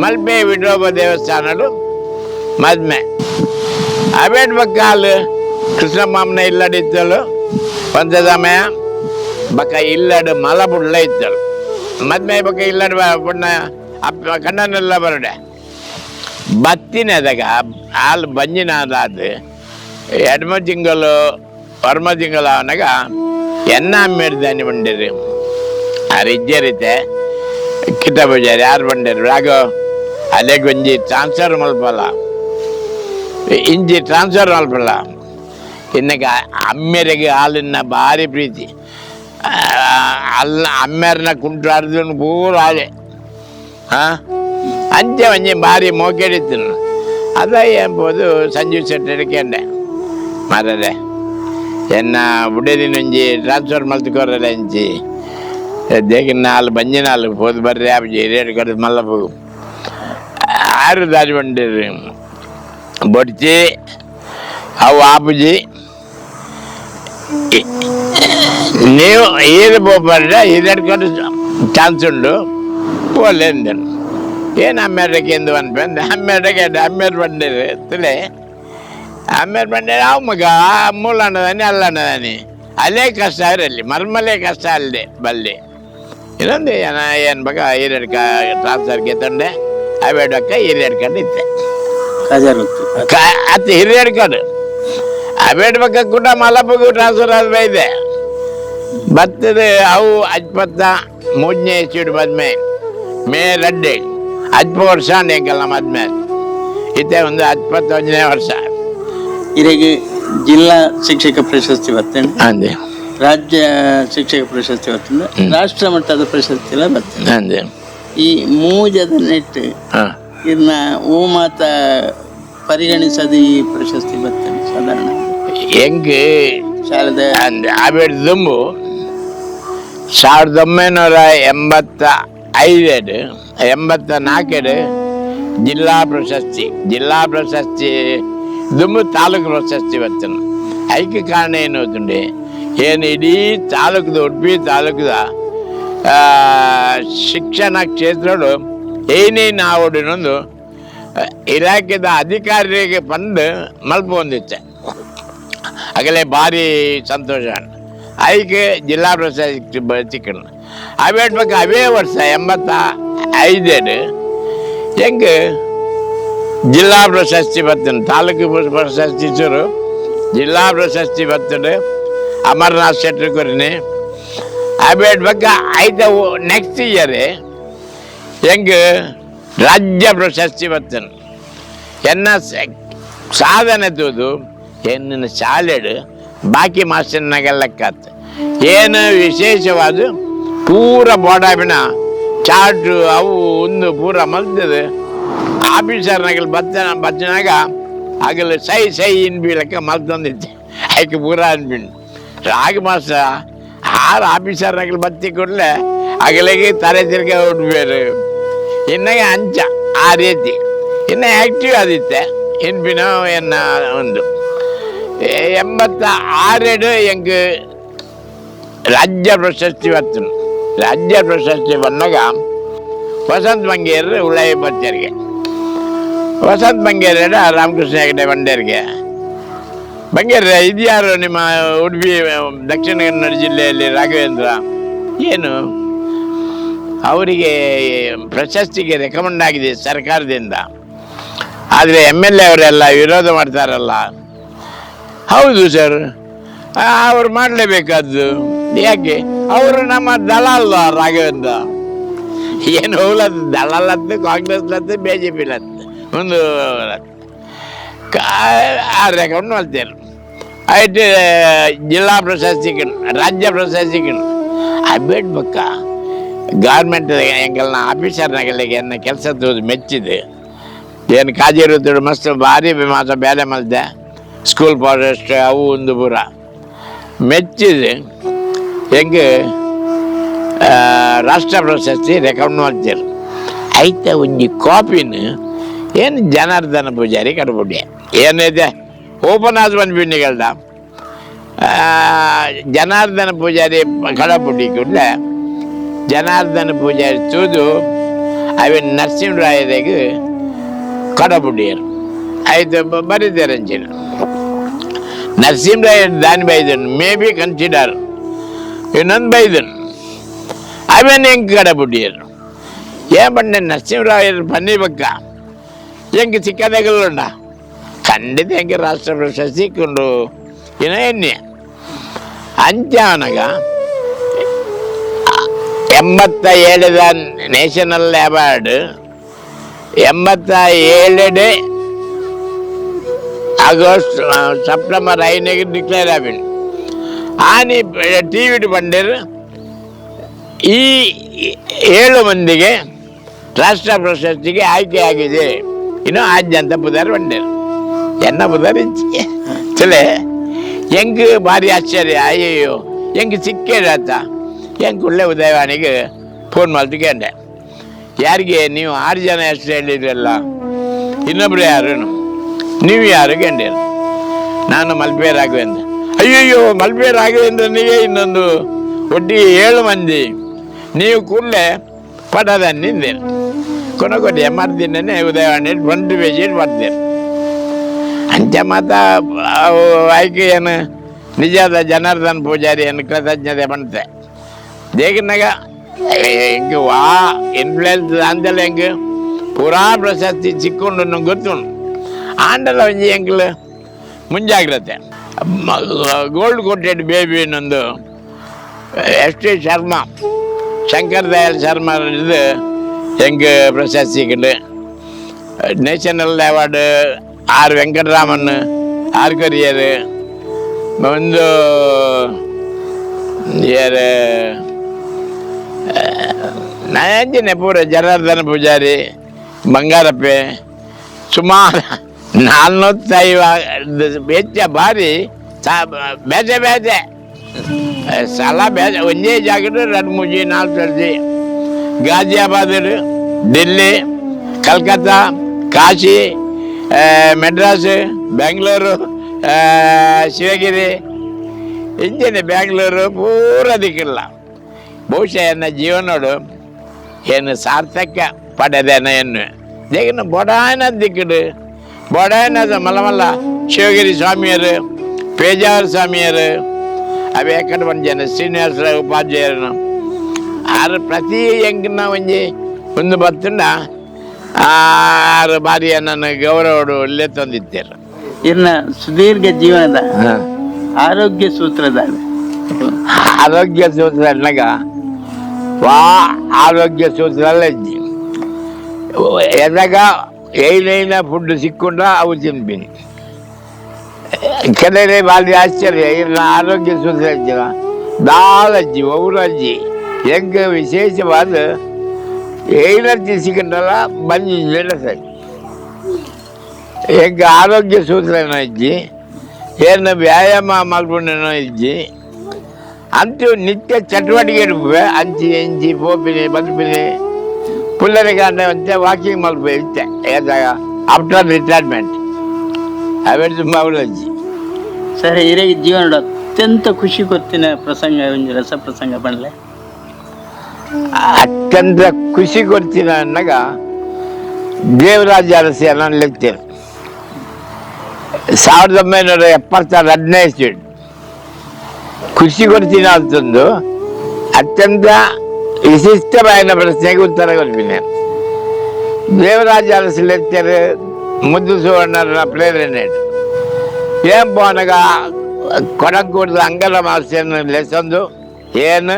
ಮಲ್ಪೆ ವಿಠೋಬ ದೇವಸ್ಥಾನಡು ಮದ್ಮೆ ಅಬೇಟ್ ಬಕ್ಕಾಲು ಕೃಷ್ಣ ಮಾಮನ ಇಲ್ಲಡು ಇತ್ತಳು ಒಂದ ಸಮಯ ಬಕ್ಕ ಇಲ್ಲಡು ಮಲಬುಡ್ಲ ಇತ್ತಳು ಮದ್ಮೆ ಬಕ್ಕ ಇಲ್ಲಡು ಪುಣ್ಣ ಅಪ್ಪ ಕಣ್ಣನೆಲ್ಲ ಬರಡೆ ಬತ್ತಿನದಾಗ ಹಾಲು ಬಂಜಿನಾದಾದ ಎಡ್ಮ ತಿಂಗಳು ವರ್ಮ ತಿಂಗಳು ಅವನಾಗ ಎನ್ನ ಅಮ್ಮೇಡ್ದಾನಿ ಬಂದಿರಿ ಅರಿಜ್ಜರಿತೆ ಕಿಟ್ಟ ಬಜಾರಿ ಯಾರು ಬಂದಿರು ರಾಘ ಅದೇ ಒಂಜಿ ಟ್ರಾನ್ಸ್ಫರ್ ಮಲ್ಪಲ್ಲ ಇಂಜಿ ಟ್ರಾನ್ಸ್ಫರ್ ಮಲ್ಪಲ್ಲ ಇನ್ನಕ್ಕೆ ಅಮ್ಮೆರಿಗೆ ಹಾಲಿನ ಭಾರಿ ಪ್ರೀತಿ. ಅಮ್ಮೆರನ್ನ ಕುಂಟ್ರಾಡ್ದು ಪೂರ ಹಾಳೆ ಅಂಚೆ ಒಂಜಿ ಭಾರಿ ಮೋಕೆಡಿತ್ತು. ಅದ ಎಂಬುದು ಸಂಜೀವ್ ಶೆಟ್ಟಿ ಹಿಡ್ಕೊಂಡೆ ಮರದೆ ಎನ್ನ ಬುಡದಿನೊಂಜಿ ಟ್ರಾನ್ಸ್ಫರ್ ಮಲ್ತುಕೋರಲ್ಲ ಇಂಚಿ ದೇಗಿನ ನಾಲ್ ಬಂಜಿ ನಾಲ್ ಹೋದ್ ಬರ್ರಿ ಆಪಜಿ ರೇಟ್ ಕಡ್ದು ಮಲ್ಲ ಹೋಗು 6 ದಾರಿ ಬಂದಿರಿ ಬೊಡ್ಚಿ ಅವು ಆಪುಜಿ ನೀವು ಈರು పోపడ్డ ఈరెడ్ಕೊಂಡು ಚಾನ್ಸ್ ಉಂಡು పోలేందను ಏನು ಅಮ್ಮೆರಕ್ಕೆ ಎಂದು ಅನ್ಪಂದು ಅಮ್ಮೆರ್ ಬಂದಿರಿ ತುಲೆ ಅಮ್ಮೆರ್ ಬಂದಿರಿ ಅವು ಮಗ ಮೂಲ ಅನ್ನದಾನಿ ಅಲ್ಲ ಅನ್ನದಾನಿ ಅಲ್ಲೇ ಕಷ್ಟ ಇರಲಿ ಮರ್ಮಲೇ ಕಷ್ಟ ಅಲ್ಲದೆ ಬಲ್ಲಿ ಇನ್ನೊಂದು ಏನು ಬಗ ಈರೆಡ್ಕ ಟ್ರಾನ್ಸ್ಫರ್ಗೆ ತಂದೆ ಅವೇಡಕ್ಕ ಹಿರಿಯಡ್ಕೊಂಡು ಇತ್ತೆ ಅತ್ತೆ ಹಿರಿಯಡ್ಕೊಂಡು ಅವೇಡ್ ಬಕ್ಕ ಕೂಡ ಮಲಪಗೂ ಟ್ರಾನ್ಸ್ಫರ್ ಆದ ಬೈದೆ ಬರ್ತದೆ ಅವು 23ನೇ ಇಸ್ವಿಡ್ ಬದ್ಮೆ ಮೇ 2 14 ವರ್ಷ ಅಂಕಲ್ಲ ಮದ್ಮೇಲೆ ಇತ್ತೆ ಒಂದು 21ನೇ ವರ್ಷ ಇರಿಗೆ ಜಿಲ್ಲಾ ಶಿಕ್ಷಕ ಪ್ರಶಸ್ತಿ ಬರ್ತೇನೆ ಅಂದೆ ರಾಜ್ಯ ಶಿಕ್ಷಕ ಪ್ರಶಸ್ತಿ ಬರ್ತದೆ ರಾಷ್ಟ್ರ ಮಟ್ಟದ ಪ್ರಶಸ್ತಿ ಎಲ್ಲ ಬರ್ತದೆ ಅಂದೆ ಈ ಮೂಜದ ನೆಟ್ಟು ಇನ್ನ ಓ ಮಾತ ಪರಿಗಣಿಸದ ಈ ಪ್ರಶಸ್ತಿ ಬರ್ತೇನೆ ಸಾಧಾರಣ ಹೆಂಗೆ ಶಾಲೆದ ಅಂದ್ರೆ ಆಬೇಡ ದುಂಬು 1985 ಜಿಲ್ಲಾ ಪ್ರಶಸ್ತಿ ದುಂಬು ತಾಲೂಕು ಪ್ರಶಸ್ತಿ ಬರ್ತೇನೆ ಐಕ್ಯ ಕಾರಣ ಏನು ಹೋಗ್ತುಂಡೆ ಏನು ಇಡೀ ತಾಲೂಕದ ಉಡುಪಿ ತಾಲೂಕದ ಶಿಕ್ಷಣ ಕ್ಷೇತ್ರಗಳು ಏನೇನು ಆವಡಿನೊಂದು ಇಲಾಖೆದ ಅಧಿಕಾರಿಗೆ ಬಂದು ಮಲ್ಪ ಹೊಂದಿತ್ತೆ ಆಗಲೇ ಭಾರಿ ಸಂತೋಷ ಐಕೆ ಜಿಲ್ಲಾ ಪ್ರಶಸ್ತಿ ಚಿಕ್ಕಣ್ಣ ಅವೇಡ್ಬೇಕು ಅವೇ ವರ್ಷ 85 ಹೆಂಗೆ ಜಿಲ್ಲಾ ಪ್ರಶಸ್ತಿ ಬರ್ತೇನೆ ತಾಲೂಕು ಪ್ರಶಸ್ತಿ ಚೂರು ಜಿಲ್ಲಾ ಪ್ರಶಸ್ತಿ ಬರ್ತದೆ ಅಮರನಾಥ್ ಶೆಟ್ಟಿ ಕೊರಿನಿ ಅವೇಡ್ಬೇಕು ಆಯ್ತು ನೆಕ್ಸ್ಟ್ ಇಯರ್ ಹೆಂಗೆ ರಾಜ್ಯ ಪ್ರಶಸ್ತಿ ಬರ್ತೇನೆ ಎನ್ನ ಸಾಧನೆ ತೋದು ಏನಿನ ಶಾಲೆಡು ಬಾಕಿ ಮಾಸ್ಟರ್ನಾಗೆಲ್ಲಕ್ಕಾತ ಏನು ವಿಶೇಷವಾದ ಪೂರ ಬೋಡಾಬಿನ ಚಾರ್ಟು ಅವು ಒಂದು ಪೂರ ಮಲ್ತದೆ ಆಫೀಸರ್ನಾಗೆಲ್ಲ ಬಚ್ಚನಾಗ ಆಗಲ್ಲ ಸೈ ಇನ್ಬೀಳಕ್ಕೆ ಮಲ್ತೊಂದಿತ್ತೆ ಆಯ್ಕೆ ಪೂರ ಅನ್ಬಿಂಡು ಆಗ ಮಾಸ್ಟರ್ 6 ಆಫೀಸರ್ನಾಗೆಲ್ಲ ಬತ್ತಿ ಕೊಡಲೆ ಆಗಲಿಗೆ ತಲೆ ತಿರ್ಗ ಉಡ್ಬೇರು ಇನ್ನಾಗ ಅಂಚ ಆ ರೀತಿ ಇನ್ನು ಆ್ಯಕ್ಟಿವ್ ಆದಿತ್ತೆ ಇನ್ಬಿನ ಎನ್ನ ಒಂದು 86 ಹೆಂಗೆ ರಾಜ್ಯ ಪ್ರಶಸ್ತಿ ಬರ್ತನು ರಾಜ್ಯ ಪ್ರಶಸ್ತಿ ಬಂದಾಗ ವಸಂತ ಮಂಗೇರು ಉಳಾಯಿ ಬಚ್ಚರಿಗೆ ವಸಂತ ಮಂಗೇರ ರಾಮಕೃಷ್ಣ ಹೆಗಡೆ ಬಂಡೇರಿಗೆ ಬಂಗೇರ ಇದ್ಯಾರು ನಿಮ್ಮ ಉಡುಪಿ ದಕ್ಷಿಣ ಕನ್ನಡ ಜಿಲ್ಲೆಯಲ್ಲಿ ರಾಘವೇಂದ್ರ ಏನು ಅವರಿಗೆ ಪ್ರಶಸ್ತಿಗೆ ರೆಕಮೆಂಡ್ ಆಗಿದೆ ಸರ್ಕಾರದಿಂದ ಆದರೆ MLA ಅವರೆಲ್ಲ ವಿರೋಧ ಮಾಡ್ತಾರಲ್ಲ ಹೌದು ಸರ್ ಅವ್ರು ಮಾಡಲೇಬೇಕಾದ್ದು ಯಾಕೆ ಅವರು ನಮ್ಮ ದಲಾಲ ರಾಘವೇಂದ್ರ ಏನು ಹೋಗ್ಲತ್ತು ದಲಾಲತ್ತು ಕಾಂಗ್ರೆಸ್ಲತ್ತು BJPಲತ್ತು ಒಂದು ರೆಕಮೆಂಡ್ ಮಾಡ್ತಾರೆ ಆಯ್ತು ಜಿಲ್ಲಾ ಪ್ರಶಸ್ತಿ ರಾಜ್ಯ ಪ್ರಶಸ್ತಿ ಅಬೇಡ್ಬೇಕ ಗೌರ್ಮೆಂಟ್ ಹೆಂಗೆಲ್ಲ ಆಫೀಸರ್ನಾಗೆಲ್ಲ ಎನ್ನ ಕೆಲಸ ತೋದು ಮೆಚ್ಚಿದೆ ಏನು ಕಾಜಿರುತ್ತೇಳು ಮಸ್ತ್ ಭಾರಿ ಮಾತ್ರ ಬೇಲೆ ಮಲ್ದೆ ಸ್ಕೂಲ್ ಫಾರೆಸ್ಟ್ ಅವು ಒಂದು ಪೂರ ಮೆಚ್ಚಿದೆ ಹೆಂಗೆ ರಾಷ್ಟ್ರ ಪ್ರಶಸ್ತಿ ರೆಕಮೆಂಡ್ ಮಾಡ್ತಾರೆ ಆಯ್ತಾ ಒಂಜಿ ಕಾಪಿನ ಏನು ಜನಾರ್ದನ ಪೂಜಾರಿ ಕಡ್ಬಿಟ್ಟೆ ಏನಿದೆ ಓಪನ್ ಆದ ಬಂದ್ಬಿಟ್ಟಿಗಲ್ದ ಜನಾರ್ದನ ಪೂಜಾರಿ ಕಡಪುಟ್ಟಿ ಕೂಡಲೇ ಜನಾರ್ದನ ಪೂಜಾರಿ ತೂದು ಅವಿನ ನರಸಿಂಹರಾಯರಿಗೆ ಕಡಪುಟ್ಟಿಯರು ಆಯ್ತು ಬರೀತಾರೆ ಅಂಚಿನ ನರಸಿಂಹರಾಯ ದಾನಿ ಬೈದನು ಮೇ ಬಿ ಕನ್ಸಿಡರ್ ಇನ್ನೊಂದು ಬೈದನು ಅವೇನು ಹೆಂಗೆ ಕಡಪುಟ್ಟಿಯರು ಏನ್ ಬಂಡೆ ನರಸಿಂಹರಾಯರು ಬನ್ನಿಬೇಕ ಹೆಂಗೆ ಸಿಕ್ಕದಾಗಲ್ಲ ಖಂಡಿತ ಹೆಂಗೆ ರಾಷ್ಟ್ರ ಪ್ರಶಸ್ತಿ ಸಿಕ್ಕೊಂಡು ಏನೋ ಎಣ್ಣೆ ಅಂಚವನಾಗ 87 national award 87 August September 5 declare ಆಗಿದೆ. ಆನಿ ಟಿ ವಿ ಬಂದಿರು ಈ 7 ಮಂದಿಗೆ ರಾಷ್ಟ್ರ ಪ್ರಶಸ್ತಿಗೆ ಆಯ್ಕೆಯಾಗಿದೆ. ಇನ್ನು ಆದ್ಯಂತ ಬುಧವಾರ ಬಂದಿರು ಎನ್ನ ಬುಧವಾರ ಚಲೆ ಹೆಂಗೆ ಭಾರಿ ಆಶ್ಚರ್ಯ. ಅಯ್ಯಯ್ಯೋ ಹೆಂಗೆ ಸಿಕ್ಕೇಡತ್ತ ಹೆಂಗೆ ಒಳ್ಳೆ ಉದಯವಾಣಿಗೆ ಫೋನ್ ಮಾಡ್ತಿಕೊಂಡೆ. ಯಾರಿಗೆ ನೀವು 6 ಜನ ಹೆಸರು ಹೇಳಿದ್ರಲ್ಲ, ಇನ್ನೊಬ್ರು ಯಾರು, ನೀವು ಯಾರು ಗಂಡೇರು? ನಾನು ಮಲ್ಪೆ ರಾಘವೇಂದ್ರ. ಅಯ್ಯಯ್ಯೋ ಮಲ್ಪೆ ರಾಘವೇಂದ್ರನಿಗೆ ಇನ್ನೊಂದು ಒಟ್ಟಿಗೆ 7 ಮಂದಿ, ನೀವು ಕೂಡಲೇ ಪಟದ ನಿಂದೇರು ಕೊನೆಗೊಡ್ಡಿ ಮರ್ದಿನೇ ಉದಯವಾಣಿ ಫ್ರಂಟ್ ಪೇಜ್ ಬರ್ದೇರು. ಅಂಚ ಮಾತ ಆಯ್ಕೆ ಏನು ನಿಜಾದ ಜನಾರ್ದನ್ ಪೂಜಾರಿಯನ್ನು ಕೃತಜ್ಞತೆ ಮಾಡ್ತೆ. ದೇಗನಾಗ ಹೆಂಗೆ ವಾ ಇನ್ಫ್ಲುಯೆನ್ಸ್ ಅಂದೆಲ್ಲ ಹೆಂಗೆ ಪೂರಾ ಪ್ರಶಸ್ತಿ ಸಿಕ್ಕೊಂಡು ನಂಗೆ ಗೊತ್ತು. ಆಂಡಲ್ಲ ಒಂಜಿ ಹೆಂಗ್ಲು ಮುಂಜಾಗ್ರತೆ ಗೋಲ್ಡ್ ಕೋಟೆಡ್ ಬೇಬಿ ಇನ್ನೊಂದು ಎಸ್ ಟಿ ಶರ್ಮಾ, ಶಂಕರ್ ದಯಾಳ್ ಶರ್ಮಾ ಇದು ಹೆಂಗೆ ಪ್ರಶಸ್ತಿ ಸಿಕ್ಕಿದ್ದು. National award R Venkataraman R career ಒಂದು ಯಾರು ನಾಯಂಜಿನ ಪೂರ ಜನಾರ್ದನ ಪೂಜಾರಿ ಬಂಗಾರಪ್ಪೆ ಸುಮಾರು 450 ಬೆಚ್ಚ ಬಾರಿ ಬೇಜೆ ಬೇಜೆ ಸಲ ಬೇಜೆ ಒಂದೇ ಜಾಗದ 2-3-4 ಸರ್ತಿ ಗಾಜಿಯಾಬಾದ್, ఢిల్లీ, ಕಲ್ಕತ್ತಾ, ಕಾಶಿ, ಮೆಡ್ರಾಸ್, ಬೆಂಗಳೂರು, ಶಿವಗಿರಿ ಇಂಜನೆ ಬ್ಯಾಂಗ್ಳೂರು ಪೂರ ದಿಕ್ಕಿಲ್ಲ. ಬಹುಶಃ ಎನ್ನ ಜೀವನೋಡು ಏನು ಸಾರ್ಥಕ ಪಡೆದೇನ ಎನ್ನು ದೇಗಿನ ಬೊಡಾಯನ ದಿಕ್ಕಡು ಬೊಡಾಯನದ ಮಲ್ಲ ಶಿವಗಿರಿ ಸ್ವಾಮಿಯರು, ಪೇಜಾವರ ಸ್ವಾಮಿಯರು, ಅವು ಯಾಕಂದ್ರೆ ಒಂದು ಜನ ಶ್ರೀನಿವಾಸ ಉಪಾಧ್ಯಾಯರು ಆರು ಪ್ರತಿ ಹೆಂಗಿನ ಒಂದು ಬತ್ತಂಡ 6 ಬಾರಿ ನನ್ನ ಗೌರವಡು ಇಲ್ಲೇ ತಂದಿದ್ದೇರು. ಇನ್ನ ಸುದೀರ್ಘ ಜೀವನದ ಆರೋಗ್ಯ ಸೂತ್ರದ ಆರೋಗ್ಯ ಸೂತ್ರ ಅನ್ನಗ ಆರೋಗ್ಯ ಸೂತ್ರಲ್ಲ ಇದ್ದಿ ಎದಾಗ ಏನೇನ ಫುಡ್ ಸಿಕ್ಕೊಂಡ್ರ ಅವು ತಿನ್ತೀನಿ. ಕೆಲವೇ ಭಾರಿ ಆಶ್ಚರ್ಯ ಇನ್ನ ಆರೋಗ್ಯ ಸೂತ್ರ ಇದ್ದೀರ ದಾಳಜ್ಜಿ ಔರಜ್ಜಿ ಹೆಂಗೆ ವಿಶೇಷವಾದ ಏನಜ್ಜಿ ಸಿಕ್ಕಂಡಲ್ಲ ಬಂದಿಲ್ಲ ಸರಿ. ಹೆಂಗೆ ಆರೋಗ್ಯ ಸೂತ್ರ ಏನೋ ಇಜ್ಜಿ, ಏನು ವ್ಯಾಯಾಮ ಮಾಡ್ಕೊಂಡೇನೋ ಇಜ್ಜಿ, ಅಂತೂ ನಿತ್ಯ ಚಟುವಟಿಕೆ ಇಡ್ಬೇ ಅಂಚಿ ಎಂಚಿ ಪೋಪಿನಿ ಬಲ್ಪಿನಿ ಪುಲ್ಲರಿಗೆ ಅಂತ ವಾಕಿಂಗ್ ಮಾಡ್ಬೇ ಇತ್ತೆ ಏದಾಗ ಆಫ್ಟರ್ ರಿಟೈರ್ಮೆಂಟ್ ಅವೇ ತುಂಬ ಅವಳಜ್ಜಿ. ಸರಿ, ಹಿರಿಯ ಜೀವನ ಅತ್ಯಂತ ಖುಷಿ ಕೊತ್ತಿನ ಪ್ರಸಂಗ ಒಂದು ರಸ ಪ್ರಸಂಗ ಬಣ್ಣಲೆ ಅತ್ಯಂತ ಖುಷಿ ಕೊಡ್ತೀನಿ ಅನ್ನಗ ದೇವರಾಜ ಅರಸಿ ನಾನು ಲೆಕ್ತೇನೆ 1976 ಖುಷಿ ಕೊಡ್ತೀನಿ ಅಂತಂದು ಅತ್ಯಂತ ವಿಶಿಷ್ಟమైన ಪ್ರಶ್ನೆಗೆ ಉತ್ತರ ಕೊಡ್ತೀನಿ. ದೇವರಾಜ ಅರಸಿ ಲೆಕ್ಚರ್ ಮುದ್ದು ಸುವರ್ಣರ ಪ್ರೇರಣೆ ಏನ್ ಬೋನಗ ಕೊಡಕೂಡದ ಅಂಗಲ ಮಾಸ್ಟರ್ನ ಲೆಸಂದು ಏನು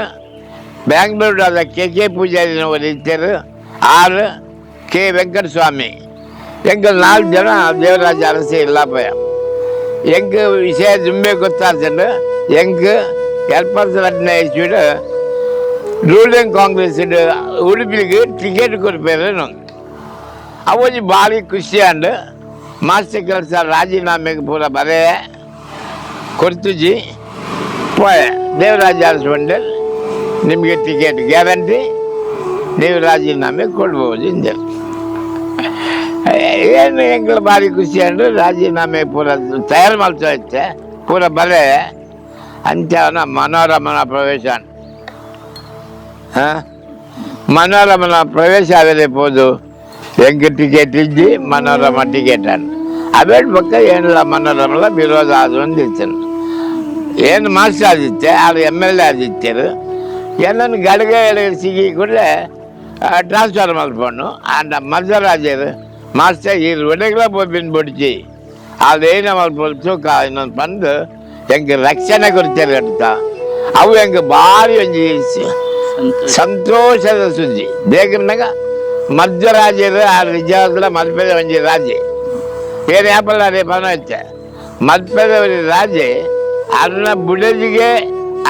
ಬೆಂಗಳೂರಾದ ಕೆ ಪೂಜಾರಿನ ಲೆಕ್ಚರ್ 6 ಕೆ ವೆಂಕಟಸ್ವಾಮಿ எங்கள் 4 ಜನ ದೇವರಾಜ ಅರಸಿ ಇಲ್ಲಪ್ಪ ಹೆಂಗೆ ವಿಷಯ ತುಂಬೆ ಗೊತ್ತಾಗ್ತಂಡು ಹೆಂಗೆ 2015 ರೂಲಿಂಗ್ ಕಾಂಗ್ರೆಸ್ ಉಡುಪಿಗೆ ಟಿಕೆಟ್ ಕೊಡ್ಪೇರು ಅವಜಿ ಭಾರಿ ಖುಷಿ ಅಂಡು ಮಾಸ್ಟರ್ ಕೆಲಸ ರಾಜೀನಾಮೆಗೆ ಪೂರ ಬರೇ ಕೊಡ್ತುಜಿ ಪೋಯ ದೇವರಾಜ ಅರಸಿ ಬಂದು ನಿಮಗೆ ಟಿಕೆಟ್ ಗ್ಯಾರಂಟಿ, ನೀವು ರಾಜೀನಾಮೆ ಕೊಡ್ಬೋದು ಹಿಂದೆ. ಏನು ಹೆಂಗೆ ಭಾರಿ ಖುಷಿ ಅಂದ್ರೆ ರಾಜೀನಾಮೆ ಪೂರ ತಯಾರು ಮಾಡ್ತಾ ಇತ್ತೆ ಪೂರ ಬಲೆ ಅಂತ್ಯವನ ಮನೋರಮನ ಪ್ರವೇಶ ಮನೋರಮನ ಪ್ರವೇಶ ಆಗದೆ ಹೋದು ಹೆಂಗೆ ಟಿಕೆಟ್ ಇದ್ದಿ ಮನೋರಮ ಟಿಕೆಟ್ ಅನ್ನು ಅಬೇಟ್ ಪಕ್ಕ ಏನಿಲ್ಲ ಮನೋರಮಲ ವಿರೋಧ ಅದು ಅಂದಿರ್ತೇನೆ. ಏನು ಮಾಸ್ಟರ್ ಆದಿತ್ತೆ ಅದು MLA ಆದಿತ್ತರು ಏನನ್ನು ಗಡಿಗೆ ಸಿಗಿ ಕೂಡಲೇ ಟ್ರಾನ್ಸ್ಫರ್ ಮಾಡ್ಕೊಂಡು ಅಂಡ ಮಧ್ಯರಾಜರು ಮಾಸ್ಟರ್ ಈ ಒಡೆಗಳ ಬೋಬಿನ ಬಡಿಸಿ ಅದೇನ ಮಾಡ್ಬೋದು ಇನ್ನೊಂದು ಬಂದು ಹೆಂಗೆ ರಕ್ಷಣೆ ಕೊಡ್ತಾರೆ ಅಂತ ಅವು ಹೆಂಗೆ ಭಾರಿ ಒಂಜಿ ಸಂತೋಷದ ಸುದ್ದಿ. ಬೇಗನಾಗ ಮಧ್ಯರಾಜರು ಆ ನಿಜವಾಗ್ಲ ಮಲ್ಪೆ ಒಂಜಿ ರಾಜೆ ಏನು ಯಾಪಲ್ಲ ಅದೇ ಪನ ಇತ್ತೆ ಮಲ್ಪೆದವರಿ ರಾಜೆ ಅನ್ನ ಬುಡದಿಗೆ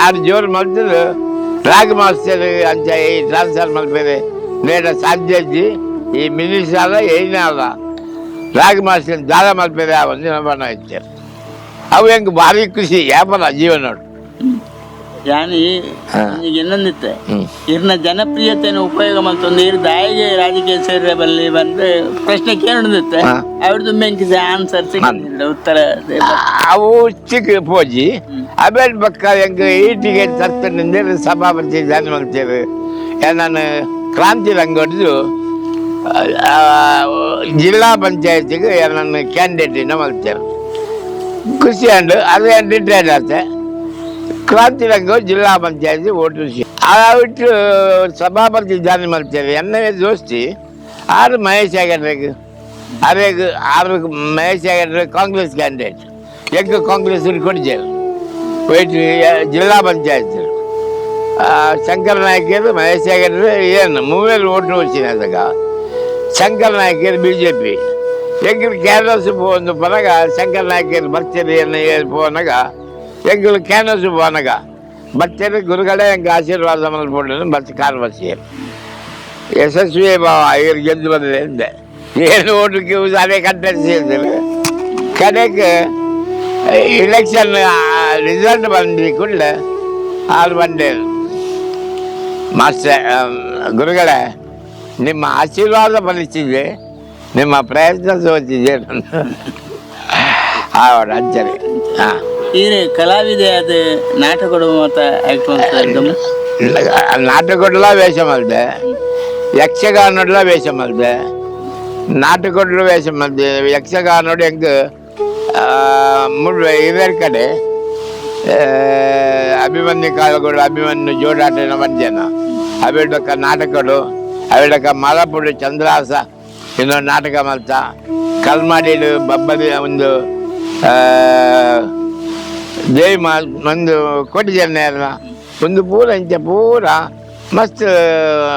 ಆರು ಜೋರು ಮಲ್ತರು ರಾಗ ಮಾಸ್ತರ್ ಅಂಚ ಈ ಟ್ರಾನ್ಸ್ಫರ್ ಮಲ್ಪೇರೆ ನೇರ ಸಾಧ್ಯ ಈ ಮಿನಿಸ್ಟ್ರಾಲ ಏನಾಲ ರಾಗ ಮಾಸ್ತರ್ ದಾರ ಮಲ್ಪೇರೆ ಆ ಒಂದು ಬಣ್ಣ ಇಚ್ಚಾರು ಅವು ಹೆಂಗೆ ಭಾರಿ ಖುಷಿ ವ್ಯಾಪಾರ ಜೀವನ ಯಾನಿ ಈಗ ಇನ್ನೊಂದಿತ್ತೆ ಇರ್ನ ಜನಪ್ರಿಯತೆಯನ್ನು ಉಪಯೋಗ ಮಾಡ್ತೊಂದು ಇರ್ ದಾಯಿಗೆ ರಾಜಕೀಯ ಸೇರಿದ ಬಲ್ಲಿ ಬಂದ್ರೆ ಪ್ರಶ್ನೆ ಕೇಳಿರುತ್ತೆ ಅವ್ರದ್ದು ಮೆಂಕಿಸ ಆನ್ಸರ್ ಸಿಗಲಿಲ್ಲ ಉತ್ತರ ಅವು ಚಿಕ್ಕ ಪೋಜಿ ಅಬೇಟ್ ಪಕ್ಕ ಹೆಂಗೆ ಈಟಿಗೆ ತರ್ತನಿಂದ ಸಭಾಪತಿ ಜಾನ್ ಮಾಡ್ತೇವೆ ನಾನು ಕ್ರಾಂತಿ ರಂಗಡಿದು ಜಿಲ್ಲಾ ಪಂಚಾಯತಿಗೆ ನನ್ನ ಕ್ಯಾಂಡಿಡೇಟಿನ ಮಾಡ್ತೇವೆ ಖುಷಿ ಅಂಡು ಅದೇ ರಿಟೈರ್ಡ್ ಆಗುತ್ತೆ ಕ್ರಾಂತಿ ರಂಗ ಜಿಲ್ಲಾ ಪಂಚಾಯತಿ ಓಟು ಬಿಟ್ಟು ಸಭಾಪತಿ ಜಾರಿ ಮಾಡ್ತೇವೆ ಎನ್ನವೇ ದೋಸ್ತಿ ಆರು ಮಹೇಶ್ ಆಗಡ್ರೆಗೆ ಆರು ಮಹೇಶ್ ಆಗಡ್ರೆ ಕಾಂಗ್ರೆಸ್ ಕ್ಯಾಂಡಿಡೇಟ್ ಹೆಂಗೆ ಕಾಂಗ್ರೆಸ್ ಕೊಡ್ತೇವೆ ಹೋಯ್ತು ಜಿಲ್ಲಾ ಪಂಚಾಯತ್ ಶಂಕರ ನಾಯಕರು ಮಹೇಶ್ ಆಗಡ್ರೆ ಏನು ಮೂವೇರು ಓಟು వచ్చినాక ಶಂಕರ ನಾಯಕರು BJP எங்களுக்கு கேன்வாஸ் போன பிறகு சங்கர் நாயக்கர் பக்தர் என்ன போனாங்க எங்களுக்கு கேன்வாஸ் போனாங்க பக்தர் குருகளே எங்கள் ஆசீர்வாதம் போட்டு பஸ் கான்வாசியர் ಯಶಸ್ವಿ ಇವ್ರು ಗೆದ್ದು ಬಂದಿದೆ ಏನು ಓಟಕ್ಕೆ ಅದೇ ಕಂಟೆಸ್ಟ್ ಕಡೆಗೆ ಇಲೆಕ್ಷನ್ ರಿಸಲ್ಟ್ ಬಂದು ಕೂಡಲೇ ಆರು ಬಂದೆ ಮಾಸ್ಟರ್ ಗುರುಗಳೇ ನಿಮ್ಮ ಆಶೀರ್ವಾದ ಫಲಿಸಿದೆ ನಿಮ್ಮ ಪ್ರಯತ್ನ ಸೋತಿದೆ ಅವರ ಅಜ್ಜರಿ ಹಾಂ ಇದು ಕಲಾವಿದೆ ಅದು ನಾಟಕಗಳು ಮತ್ತು ನಾಟಕಡ್ಲ ವೇಷ ಮಲ್ದೆ ಯಕ್ಷಗಾನಡ್ಲ ವೇಷ ಮಲ್ದೆ ನಾಟಕಡ್ಲು ವೇಷ ಮಲ್ದೆ ಯಕ್ಷಗಾನೋಡು ಹೆಂಗೆ ಇದರ ಕಡೆ ಅಭಿಮನ್ಯು ಕಾಲಗಳು ಅಭಿಮನ್ಯು ಜೋಡಾಟನ ಮಧ್ಯಾಹ್ನ ಅವಿಡಕ ನಾಟಕಗಳು ಅವಿಡಕ ಮಲಪುಡು ಚಂದ್ರಹಾಸ ಇನ್ನೊಂದು ನಾಟಕ ಮಲ್ತ ಕಲ್ಮಾಡಿಡು ಬಬ್ಬರಿ ಒಂದು ದೇವಿ ಒಂದು ಕೊಟ್ಟಿದ್ದೇನೆ ಒಂದು ಪೂರ ಇಂಚ ಪೂರ ಮಸ್ತ್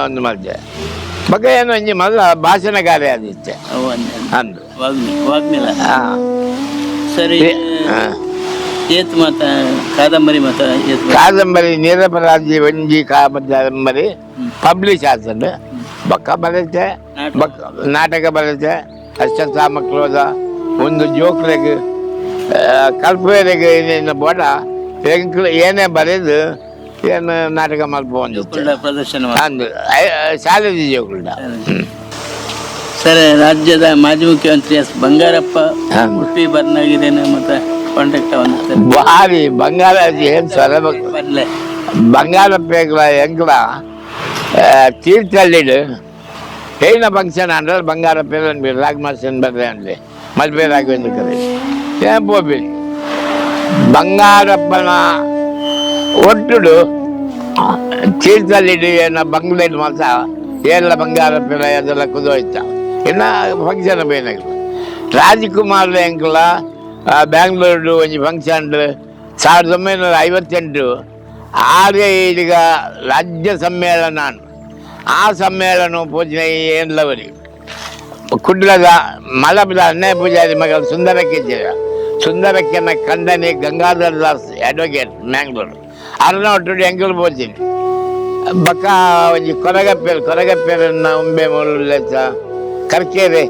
ಒಂದು ಮಲ್ತೆ ಬಗ್ಗೆ ಏನು ಒಂಜಿ ಮೊದಲ ಭಾಷಣಕಾರಿ ಆದಿತ್ತೆ ಅಂದು ಹಾಂ ಸರಿ ಏತ್ ಮಾತ ಕಾದಂಬರಿ ಮಾತ ಕಾದಂಬರಿ ನಿರಪರಾಧಿ ಒಂಜಿ ಕಾದಂಬರಿ ಪಬ್ಲಿಷ್ ಆಗ್ತದೆ ಬಕ್ಕ ಬರುತ್ತೆ ನಾಟಕ ಬರುತ್ತೆ ಅಷ್ಟಸಾಮ ಕ್ರೋಧ ಒಂದು ಜೋಕ್ರೆಗೆ ಕಲ್ಪನೆಗೆ ಏನೇನು ಬೋಡ ಹೆಂಕ್ಳು ಏನೇ ಬರೆದು ಏನು ನಾಟಕ ಮಾಡ್ಬೋದು ಪ್ರದರ್ಶನ ಅಂದು ಶಾಲೆ ಜೋಕ್ಳ ಸರ್ ರಾಜ್ಯದ ಮಾಜಿ ಮುಖ್ಯಮಂತ್ರಿ ಎಸ್ ಬಂಗಾರಪ್ಪ ಉಡುಪಿ ಬರ್ನಾಗಿದ್ದೇನೆ ಮತ್ತೆ ಕಾಂಟ್ಯಾಕ್ಟ್ ಒಂದು ಭಾರಿ ಬಂಗಾರ ಏನು ಸರ ಬಂಗಾರಪ್ಪ ಹೆಂಗ್ಲ ತೀರ್ಥಹಳ್ಳಿಡು ಏನ ಫಂಕ್ಷನ್ ಅಂದ್ರೆ ಬಂಗಾರಪ್ಪ ರಾಗಮಾಸನ್ ಬರ್ರೆ ಅಂದ್ರೆ ಮಲ್ಪೆ ರಾಘವೇಂದ್ರ ಕರೆ ಏನ್ ಪೋಬಿ ಬಂಗಾರಪ್ಪನ ಒಟ್ಟುಡು ತೀರ್ಥಹಳ್ಳಿಡು ಏನ ಬಂಗ್ಲೇಡ್ ಮಾಸ ಎಲ್ಲ ಬಂಗಾರಪ್ಪ ಅದೆಲ್ಲ ಕುದೋಯ್ತ ಇನ್ನ ಫಂಕ್ಷನ್ ಬೇನಾಗಿಲ್ಲ ರಾಜ್ಕುಮಾರ್ ಹೆಂಗ್ಲ ಬ್ಯಾಂಗ್ಳೂರು ಒಂದು ಫಂಕ್ಷನ್ 1958 ಆರೇ ಈಗ ರಾಜ್ಯ ಸಮ್ಮೇಳನ ಆ ಸಮ್ಮೇಳನ ಪೂಜನೆ ಏನ್ಲವರಿ ಕುಡ್ಲದ ಮಲಪದ ಅನ್ಯಾಯ ಪೂಜಾರಿ ಮಗಳು ಸುಂದರಕ್ಕೆನ ಖಂಡನೆ ಗಂಗಾಧರ ದಾಸ್ ಅಡ್ವೊಕೇಟ್ ಮ್ಯಾಂಗ್ಳೂರು ಅರ್ನೊಟ್ಟು ಎಂಗಲ್ ಪೋಚಿನಿ ಬಕ್ಕ ಒಂಜಿ ಕೊರಗಪ್ಪೇರನ್ನ ಉಂಬೆ ಮೂಲೆಚ್ಚ ಕರ್ಕೇರೆ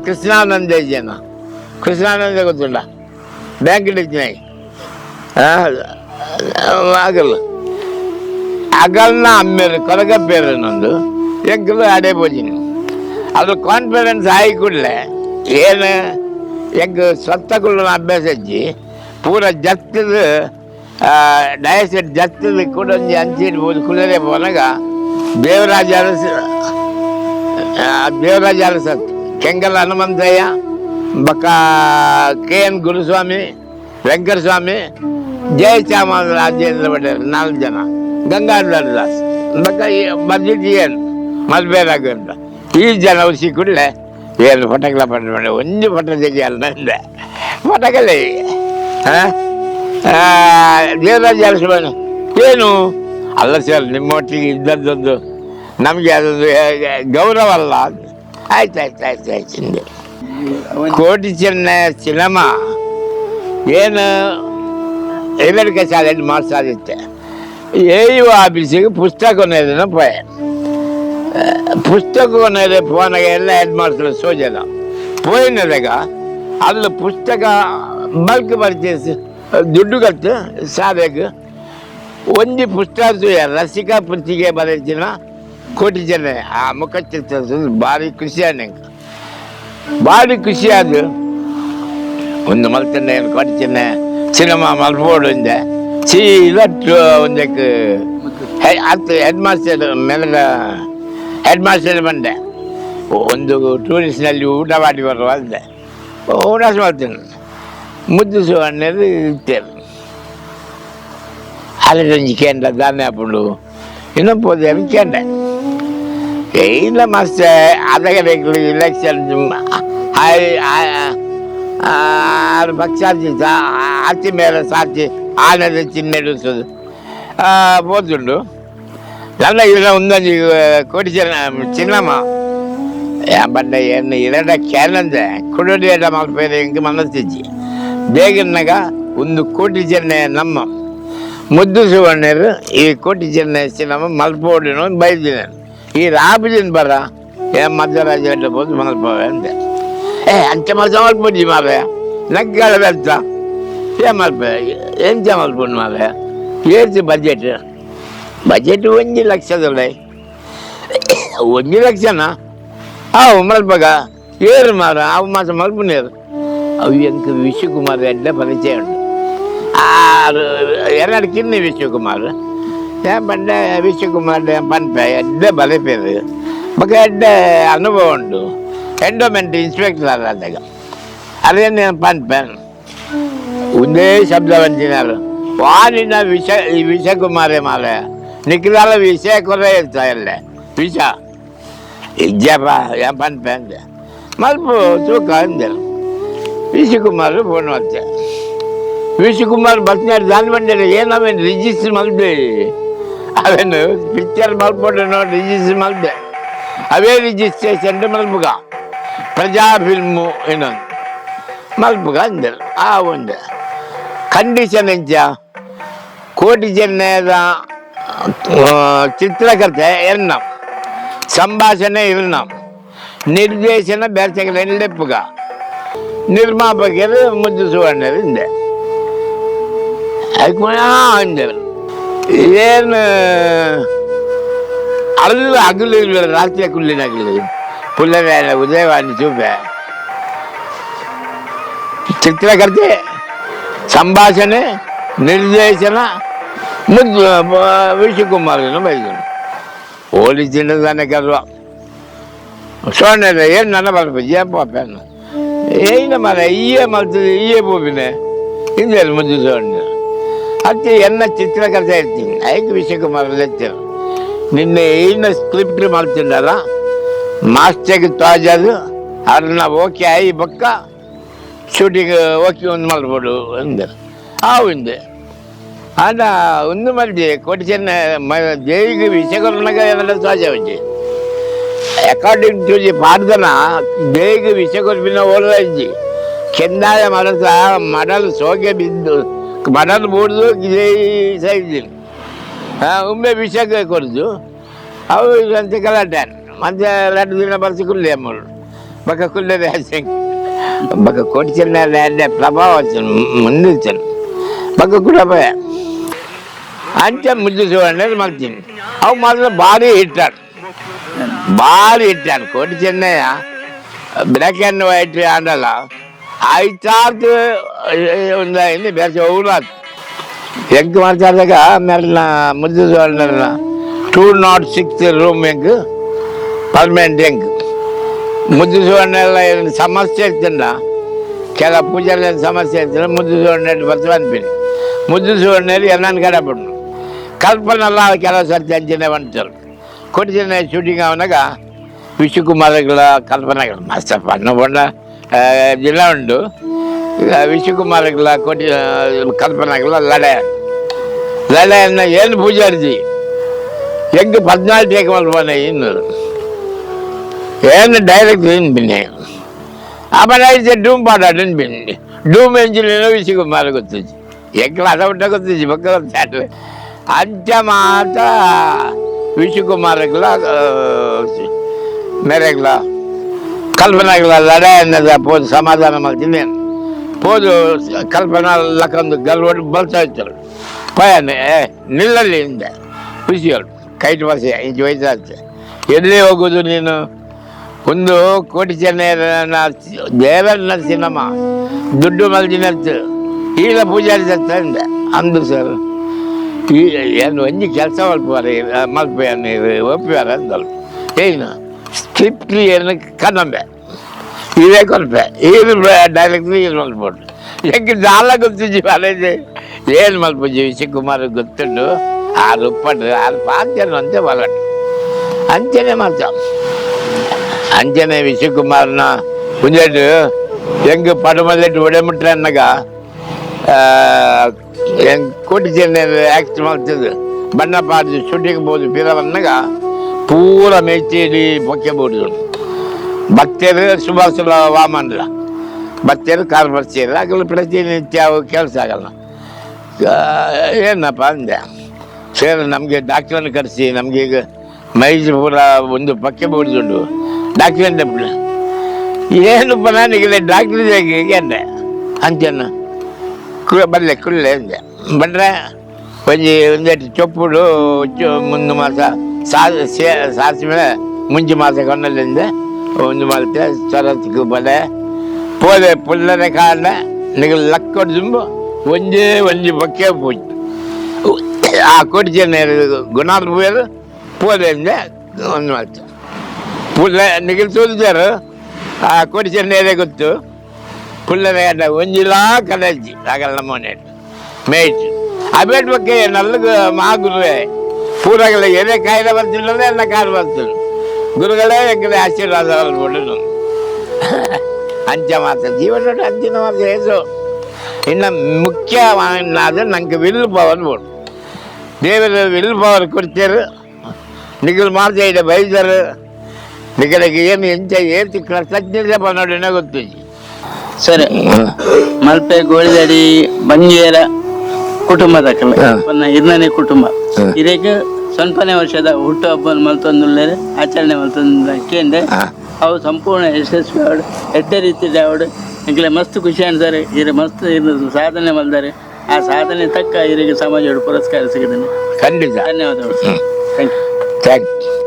ಕೃಷ್ಣಾನಂದ ಗೊತ್ತುಂಡ ಬ್ಯಾಂಕ್ ಇಟ್ಟಿನಾಯಿ ಆಗಲ್ಲ ಅಗಲ್ನ ಅಮ್ಮೇರು ಕೊರಗಪ್ಪೇರನ್ನೊಂದು ಎಂಕಲು ಅಡೇ ಪೋಚಿನಿ ಅದು ಕಾನ್ಫಿಡೆನ್ಸ್ ಆಗಿ ಕೂಡಲೇ ಏನು ಹೆಂಗೆ ಸ್ವತ್ತಗಳ ಅಭ್ಯಾಸ ಹಚ್ಚಿ ಪೂರ ಜತ್ತದ ಡಯಸೆಟ್ ಜತ್ತದ ಕೂಡ ಒಂದು ಹಂಚಿಡ್ಬೋದು ಕುಲರೇ ಹೋನಾಗ ದೇವರಾಜ ಅರಸ ಕೆಂಗಲ್ ಹನುಮಂತಯ್ಯ ಬಕ್ಕ KN ಗುರುಸ್ವಾಮಿ ವೆಂಕಟಸ್ವಾಮಿ ಜಯಚಾಮ ರಾಜೇಂದ್ರ ಪಟೇಲ್ 4 ಜನ ಗಂಗಾಧರ ದಾಸ್ ಬಕ್ಕ ಬರ್ಜಿಟ್ ಏನು ಮಲ್ಪೆ ರಾಘವೇಂದ್ರ ಈ ಜನ ಸಿಕ್ಕುಡ್ಲೆ ಏನು ಫಟಕಲ ಪಟ್ಟ ಒಂದು ಫಟ ತೆಗಿಯಲ್ಲ ನಂದೆ ಫಟಕಲೇ ದೇವರಾಜ ಅರಸು ಏನು ಅಲ್ಲ ಸರ್ ನಿಮ್ಮೊಟ್ಟಿಗೆ ಇದ್ದದ್ದೊಂದು ನಮಗೆ ಅದೊಂದು ಗೌರವ ಅಲ್ಲ ಆಯ್ತು ಕೋಟಿ ಚೆನ್ನ ಸಿನಿಮಾ ಏನು ಎಲ್ಲರಿಕೆ ಶಾಲೆಯಲ್ಲಿ ಮಾಸ್ಟಾದಿತ್ತೆ AU ಆಫೀಸಿಗೆ ಪುಸ್ತಕ ಕೊನೆಯದನ್ನ ಪೋಯ ಪುಸ್ತಕ ಕೊನೆಯದೆ ಪೋನಾಗ ಎಲ್ಲ ಹೆಡ್ ಮಾಸ್ಟರ್ ಸೋಜನ ಪೋಯಿನದಾಗ ಅಲ್ಲಿ ಪುಸ್ತಕ ಬಲ್ಕ್ ಪರ್ಚೇಸ್ ದುಡ್ಡು ಕಲ್ತು ಸಾಬೇಕು ಒಂದು ಪುಸ್ತಕ ರಸಿಕಾ ಪುಸ್ತಿಗೆ ಬರೆದಿನ ಕೋಟಿ ಜನ ಆ ಮುಖಚಿತ್ರ ಭಾರಿ ಖುಷಿ ನಂಗೆ ಭಾರಿ ಖುಷಿ ಅದು ಒಂದು ಮಲ್ತಂಡೆ ಕೊಡ್ತೇನೆ ಸಿನಿಮಾ ಮಲ್ಬೋರ್ಡು ಒಂದೆ ಸೀದಟ್ಟು ಒಂದಕ್ಕೆ ಹತ್ತು ಹೆಡ್ ಮಾಸ್ಟರ್ ಮೇಲೆ ಹೆಡ್ ಮಾಸ್ಟರ್ ಬಂದೆ ಒಂದು ಟೂರಿಸ್ಟ್ನಲ್ಲಿ ಊಟ ಮಾಡಿ ಬರುವ ಅಂದೆ ಊಟ ಮಾಡ್ತೇನೆ ಮುದ್ದಿಸುವ ಅನ್ನೋದು ಇರ್ತೇನೆ ಅಲ್ಲಿ ಕೇಂದ್ರ ದಾನೆ ಹಾಕೊಂಡು ಇನ್ನೊಂದು ಹೋದೆ ಕೇಂದ್ರ ಇಲ್ಲ ಮಾಸ್ಟರ್ ಅದಾಗ ಬೇಕು ಇಲೆಕ್ಷನ್ ಪಕ್ಷಾರ್ಜಿ ಆಚೆ ಮೇಲೆ ಸಾಚಿ ಆನದ ಚಿನ್ನೆಡಿಸೋದು పోతుండు నల్ల ఇలా ఉందని కోటిచిన చిన్నమ్మ బండ ఇరడ క్యానంద కుడేట మల్పేరు ఇంక మనస్తిచ్చి ಬೇಗನ್ನಾಗ ಒಂದು ಕೋಟಿ ಜನ ನಮ್ಮ ಮುದ್ದು ಸುವರ್ಣರು ಈ ಕೋಟಿ ಜನ ನಮ್ಮ ಮಲ್ಪೋಡಿನ ಬೈದಿನ ಈ ರಾಬಜಿನ ಬರ ಮಧ್ಯರಾಜ ಬೋದು ಮಲ್ಪವೆ ಅಂತೆ ಅಂಚ ಮಲ್ಸ ಮಲ್ಪೋಜಿ ಮಾವೆ ನಗ್ಗಳ ಬೆಳ್ತ ಮಲ್ಪ ಎಂಚ ಮಲ್ಪೋಡು ಮಾವೆ ಏರ್ಸಿ ಬಜೆಟ್ 1 ಲಕ್ಷದಲ್ಲ 1 ಲಕ್ಷನಾ ಅವು ಮಲ್ಪಗ ಏರು ಮಾರ ಅವು ಮಾಸ ಮಲ್ಪನೇರು ಅವು ಎಂಕ ವಿಶ್ವಕುಮಾರ್ ಎಡ್ಡ ಪರಿಚಯ ಉಂಟು ಎರಡು ಕಿನ್ನಿ ವಿಶ್ವಕುಮಾರ್ ಪಂಡ ವಿಶ್ವಕುಮಾರ್ ಪನ್ಪೆ ಎಡ್ಡ ಬಲೆಪೇರು ಬಕ ಎಡ್ಡ ಅನುಭವ ಉಂಟು ಎಂಡೋಮೆಂಟ್ ಇನ್ಸ್ಪೆಕ್ಟರ್ ಆದಾಗ ಅದೇನು ಪನ್ಪೆ ಒಂದೇ ಶಬ್ದ ಬಂದಿನಾರು ವಾನಿನ ವಿಷಕುಮಾರೇ ಮಾರ ನಿಖಿಲಾಲ ವಿಷಯ ಕೊರೆ ಇರ್ತಾಯಲ್ಲ ವಿಷ ಇಜ್ಜಪ್ಪ ಪನ್ಪೆ ಅಂದೆ ಮಲ್ಪ ತೂಕ ಅಂದೆ ವಿಶ್ವಕುಮಾರ್ ಫೋನ್ ಮಾಡ್ತೆ ವಿಶ್ವಕುಮಾರ್ ಬಸ್ನಾಡು ದಾನಿ ಬಂದರೆ ಏನಾವೇನು ರಿಜಿಸ್ಟರ್ ಮಲ್ದೆ ಅವೇನು ಪಿಕ್ಚರ್ ಮಲ್ಪೊಂಡು ರಿಜಿಸ್ಟರ್ ಮಲ್ದೆ ಅವೇ ರಿಜಿಸ್ಟ್ರೇಷನ್ ಮಲ್ಪುಗ ಪ್ರಜಾ ಫಿಲ್ಮು ಇನ್ನೊಂದು ಮಲ್ಪುಗ ಅಂದರು ಆ ಒಂದು ಕಂಡೀಷನ್ ಎಂಚ ಕೋಟಿ ಜನದ ಚಿತ್ರಕಥೆ ಎನ್ನ ಸಂಭಾಷಣೆ ಇರ್ನ ನಿರ್ದೇಶನ ಬೇರ್ಚಗಲ ಎಲ್ಲೆಪ್ಪುಗ ನಿರ್ಮಾಪಕರು ಮುದ್ದು ಸುವರ್ಣರು ಹಿಂದೆ ಅಂದರು ಏನು ಅಲ್ಲ ಹಗಲು ಇಲ್ಲ ರಾತ್ರಿ ಕುಳ್ಳಿನಾಗಲಿ ಪುಲ್ಲರ ಉದಯವಾಣಿ ಚೂಪೆ ಚಿತ್ರಕಥೆ ಸಂಭಾಷಣೆ ನಿರ್ದೇಶನ ಮುದ್ದು ವಿಶ್ವಕುಮಾರನ ಬೈದರು ಹೋಲಿಸಿನ ತಾನೆ ಕಲ್ವ ಸೋಣೆ ಏನು ನನ್ನ ಬಲ್ಪ ಜೇಪನ್ನು ಏನ ಮರ ಈಯೇ ಮಲ್ತದೆ ಈಯೇ ಪೋಪಿನೆ ಹಿಂದೆ ಮುದ್ದು ಸೋಣೆ ಅತ್ತೆ ಎನ್ನ ಚಿತ್ರಕಥೆ ಇರ್ತೀನಿ ಐದು ವಿಶ್ವಕುಮಾರ ಲೆಚ್ಚರು ನಿನ್ನೆ ಏನ ಸ್ಕ್ರಿಪ್ಟ್ ಮಾಡ್ತಿದ್ದಲ್ಲ ಮಾಸ್ಟರ್ಗೆ ತಾಜದು ಅದನ್ನ ಓಕೆ ಆಯಿ ಬಕ್ಕ ಶೂಟಿಂಗ್ ಓಕೆ ಒಂದು ಮಾಡ್ಬೋದು ಅಂದರು ಹಿಂದೆ ಆದ ಒಂದು ಮಲ್ದೆ ಕೊಟ್ಟಿನ ದೇವಿಗೆ ವಿಷಯಕೊರನಾಗ ಎಲ್ಲ ತಾಜ వచ్చి ಅಕಾರ್ಡಿಂಗ್ ಟು ದಿ ಪ್ರಾರ್ಥನಾ ದೇವಿಗೆ ವಿಷಯಕೊರ್ಪಿನ ಓಲ್ಲಾಯ್ಜಿ ಕೆಂದಾಯ ಮನಸ ಮಡಲು ಸೋಗೆ ಬಿದ್ದು ಮಡಲು ಬೂಡ್ದು ಸೈಜಿನ ಒಮ್ಮೆ ವಿಷಯ ಕೊಡ್ದು ಅವು ಅಂತ ಕಲಾಟನ್ ಮತ್ತೆ 2 ದಿನ ಬರ್ಸಿ ಕುಲ್ಲೆ ಅಮ್ಮಳು ಬಕ್ಕ ಕುಲ್ಲೆ ರಾಜಂಗ್ ಬಕ್ಕ ಕೊಟ್ಟಿನ ಪ್ರಭಾವ ಮುಂದಿರ್ತಾನೆ ಬಕ್ಕ ಕೂಡ ಅಂಚೆ ಮುದ್ದು ಸುವರ್ಣ ಮಾಡ್ತೀನಿ ಅವು ಮಾತ್ರ ಭಾರಿ ಹಿಟ್ಟಾಡು ಕೋಟಿ ಚೆನ್ನಯ್ಯ ಬ್ಲ್ಯಾಕ್ ಆ್ಯಂಡ್ ವೈಟ್ ಆಡಲ್ಲ ಆಯ್ತಾರ್ದು ಒಂದು ಇನ್ನು ಬೇರೆ ಊರಾತು ಹೆಂಗೆ ಮಾತಾಡಿದಾಗ ಮೇಲಿನ ಮುದ್ದು ಸುವರ್ಣ 206 ರೂಮ್ ಹೆಂಗೆ ಪರ್ಮನೆಂಟ್ ಹೆಂಗೆ ಮುದ್ದು ಸುವರ್ಣ ಎಲ್ಲ ಏನು ಸಮಸ್ಯೆ ಇರ್ತಲ್ಲ ಕೆಲ ಪೂಜೆಲ್ಲ ಸಮಸ್ಯೆ ಇರ್ತಲ್ಲ ಮುದ್ದು ಸುವರ್ಣ ಬರ್ತೀವಿ ಅನ್ತೀನಿ ಮುದ್ದು ಸುವರ್ಣಲ್ಲಿ ಎಲ್ಲಾನು ಕಡೆ ಬಿಡ್ನು ಕಲ್ಪನೆಲ್ಲ ಕೆಲವು ಸರ್ತಿ ಅಂಚನೆ ಬಂತಾರೆ ಕೊಟ್ಟಿನ ಶೂಟಿಂಗ್ ಅವನಾಗ ವಿಶ್ವಕುಮಾರಗಳ ಕಲ್ಪನೆಗಳು ಮಸ್ತ ಪಣ್ಣ ಬಣ್ಣ ಜಿಲ್ಲ ಉಂಟು ವಿಶ್ವಕುಮಾರಗಳ ಕೊಟ್ಟಿ ಕಲ್ಪನೆಗಳ ಲಡೆಯನ್ನ ಏನು ಪೂಜಾರ್ಜಿ ಹೆಂಗೆ 14 ಟೇಕ್ ಮಲ್ಪನೆ ಇನ್ನು ಏನು ಡೈರೆಕ್ಟ್ ಏನು ಬಿನ್ನೆ ಆಮೇಲೆ ಡೂಮ್ ಪಾಡ ಬಿನ್ನಿ ಡೂಮ್ ಎಂಜಿನಿಯರ್ ವಿಶ್ವಕುಮಾರ್ ಗೊತ್ತಿದ್ದಿ ಎಂಕ್ಲ ಅದ ಬಿಟ್ಟ ಗೊತ್ತಿದ್ದಿ ಮಕ್ಕಳು ಅಂಚ ಮಾತ ವಿಶ್ವಕುಮಾರ್ಗಳ ಮೇರೆಗ್ಲ ಕಲ್ಪನೆಗಳ ಲಡೆ ಅನ್ನದ ಪೋದು ಸಮಾಧಾನ ಮಾಡ್ತೀನಿ ಪೋದು ಕಲ್ಪನಾ ಲಕ್ಕಂದು ಗಲ್ವಟ್ಟು ಬಲ್ತಾ ಇರ್ತಾರೆ ಪಯನೆ ನಿಲ್ಲಲ್ಲಿ ಹಿಂದೆ ಖುಷಿಗಳು ಕೈಟ್ ವರ್ಷ ಇಂಚು ವಯಸ್ಸಾಗ್ತದೆ ಎಲ್ಲಿ ಹೋಗೋದು ನೀನು ಒಂದು ಕೋಟಿ ಚೆನ್ನೈನ ದೇವರನ್ನ ಸಿನಿಮಾ ದುಡ್ಡು ಮಲ್ದಿನತ್ತು ಈಗ ಪೂಜಾರಿ ಹಿಂದೆ ಅಂದು ಸರ್ ಈ ಏನು ಒಂಜಿ ಕೆಲಸ ಮಲ್ಪೆ ಒಪ್ಪಿವಾರ ಅಂದಳು ಏನು ಸ್ಕ್ರಿಪ್ಟ್ಲಿ ಏನು ಕನ್ನಂಬೆ ಇದೇ ಕೊಲ್ಪೆ ಇದು ಡೈರೆಕ್ಟ್ಲಿ ಇದು ಮಲ್ಪೊಟ್ಟು ಹೆಂಗೆ ಜಾಲ ಗೊತ್ತಿದ್ದಿ ಅಲ್ಲದೆ ಏನು ಮಲ್ಪುಜಿ ವಿಶ್ವಕುಮಾರ್ ಗೊತ್ತುಂಡು ಆ ರುಪ್ಪಟ್ಟು ಅದು ಪಾತ್ಯನು ಅಂತೆ ಹೊರಟು ಅಂಚನೆ ಮಾಡ್ತಾವ ಅಂಚನೆ ವಿಶ್ವಕುಮಾರ್ನ ಮುಂಜಾನೆ ಹೆಂಗೆ ಪಡಮಲ್ಲಿಟ್ಟು ಒಡೆಮಿಟ್ರೆ ಅನ್ನಗ ಹೆಂಗೆ ಕೋಟಿ ಚೆನ್ನ ಆ್ಯಕ್ಟ್ ಮಾಡ್ತಿದ್ದು ಬಣ್ಣ ಪಾಡ್ದು ಶೂಟಿಂಗ್ ಬೋದು ಫಿಲಮನ್ನಾಗ ಪೂರ ಮೇಚೇರಿ ಬೊಕ್ಕೆ ಬೋಡಿದ್ರು ಭಕ್ತರು ಸುಭಾಷಲ ವಾಮನ್ರ ಭಕ್ತರು ಕಾರ್ ಬರ್ತೀರ ಆಗಲ್ಲ ಪ್ರತಿನಿತ್ಯ ಕೆಲಸ ಆಗಲ್ಲ ಏನಪ್ಪ ಅಂದೆ ಸರ್ ನಮಗೆ ಡಾಕ್ಟ್ರನ್ನು ಕರೆಸಿ ನಮಗೆ ಈಗ ಮೈಸೂರ ಒಂದು ಪಕ್ಕೆ ಬೋಡಿದುಂಡು ಡಾಕ್ಟ್ರನ್ನ ಏನಪ್ಪ ನನಗೆ ಡಾಕ್ಟ್ರ್ ಹೇಗೆ ಅಂಚನ್ನ ಬರಲೆ ಕುಳ್ಳೆ ಅಂದೆ ಬಂದರೆ ಒಂದೇಟು ಚೊಪ್ಪುಡು ಮುಂದೆ ಮಾಸ ಸಾರಿಸಿ ಮೇಲೆ ಮುಂಚೆ ಮಾಸ ಕೊನ್ನಲ್ಲಿಂದ ಒಂದು ಮಾlte ಸರಸ್ಕು ಬಲೆ ಪೋದೆ ಪುಲ್ಲನೆ ಕಾರಣ ನಿಮಗೆ ಲಕ್ಕೊಟ್ಟು ತುಂಬು ಒಂಜಿ ಬಕ್ಕೆ ಪೂಜೆ ಆ ಕೊಡ್ಚೇನೆ ಗುಣಾಲ್ ಪೂಯರು ಪೋದೆ ಅಂದ್ರೆ ಒಂದು ಮಾಲ್ತೆ ಪುಲ್ಲ ನಿಗಿಲ್ ತೋರಿಸಾರು ಆ ಕೊಡ್ಚೇನೆ ಗೊತ್ತು ಪುಲ್ಲನೆ ಗಡ್ಡ ಒಂಜಿಲಾ ಕಲಜ್ಜಿ ಆಗಲ್ಲ ನಮ್ಮನೆ ಮೇಯ್ಟ್ ಅಬೇಟ್ ಬಗ್ಗೆ ನಲ್ಲಗ ಮಾಗುರುವೆ ಪೂರಗಳ ಏನೇ ಕಾಯಿಲೆ ಬರ್ತಿಲ್ಲ ಎಲ್ಲ ಕಾಲು ಬರ್ತಿಲ್ಲ ಗುರುಗಳೇ ಹೆಂಗಡೆ ಆಶೀರ್ವಾದ ಕೊಡು ಅಂಚ ಮಾತ್ರ ಜೀವನ ಅಂಚಿನ ಮಾತ್ರ ಹೇಸು ಇನ್ನು ಮುಖ್ಯವಾದ ನಂಗೆ ವಿಲ್ ಪವರ್ ಬೋಡು ದೇವರು ವಿಲ್ ಪವರ್ ಕೊಡ್ತಾರೆ ನಿಗಲು ಮಾಡ್ತಾ ಇದೆ ಬೈದರು ನಿಗಲಿಗೆ ಏನು ಎಂಚ ಏರ್ತಿ ತಜ್ಞತೆ ನೋಡಿನ ಗೊತ್ತಿದ್ದಿ ಸರಿ ಮಲ್ಪೆ ಗೋಳಿದಾಡಿ ಬಂಗೇರ ಕುಟುಂಬದ ಹಿರ್ನನೆ ಕುಟುಂಬ ಇದಕ್ಕೆ ಸ್ವಲ್ಪನೇ ವರ್ಷದ ಹುಟ್ಟುಹಬ್ಬ ಮಲ್ತೊಂದುಳ್ಳೇರೆ ಆಚರಣೆ ಮಲ್ತೊಂದು ಕೇಂದ್ರ ಅವು ಸಂಪೂರ್ಣ ಯಶಸ್ವಿ ಆವಡು ಎಡ್ಡೆ ರೀತಿ ಆವಡು ಈಗಲೇ ಮಸ್ತ್ ಖುಷಿ ಅನ್ಸಾರೆ ಇರ ಮಸ್ತ್ ಸಾಧನೆ ಮಲ್ದಾರೆ ಆ ಸಾಧನೆ ತಕ್ಕ ಇವರಿಗೆ ಸಮಾಜ ಪುರಸ್ಕಾರ ಸಿಗಿದ್ದಾನೆ ಖಂಡಿತ ಧನ್ಯವಾದಗಳು ಥ್ಯಾಂಕ್ ಯು ಥ್ಯಾಂಕ್ ಯು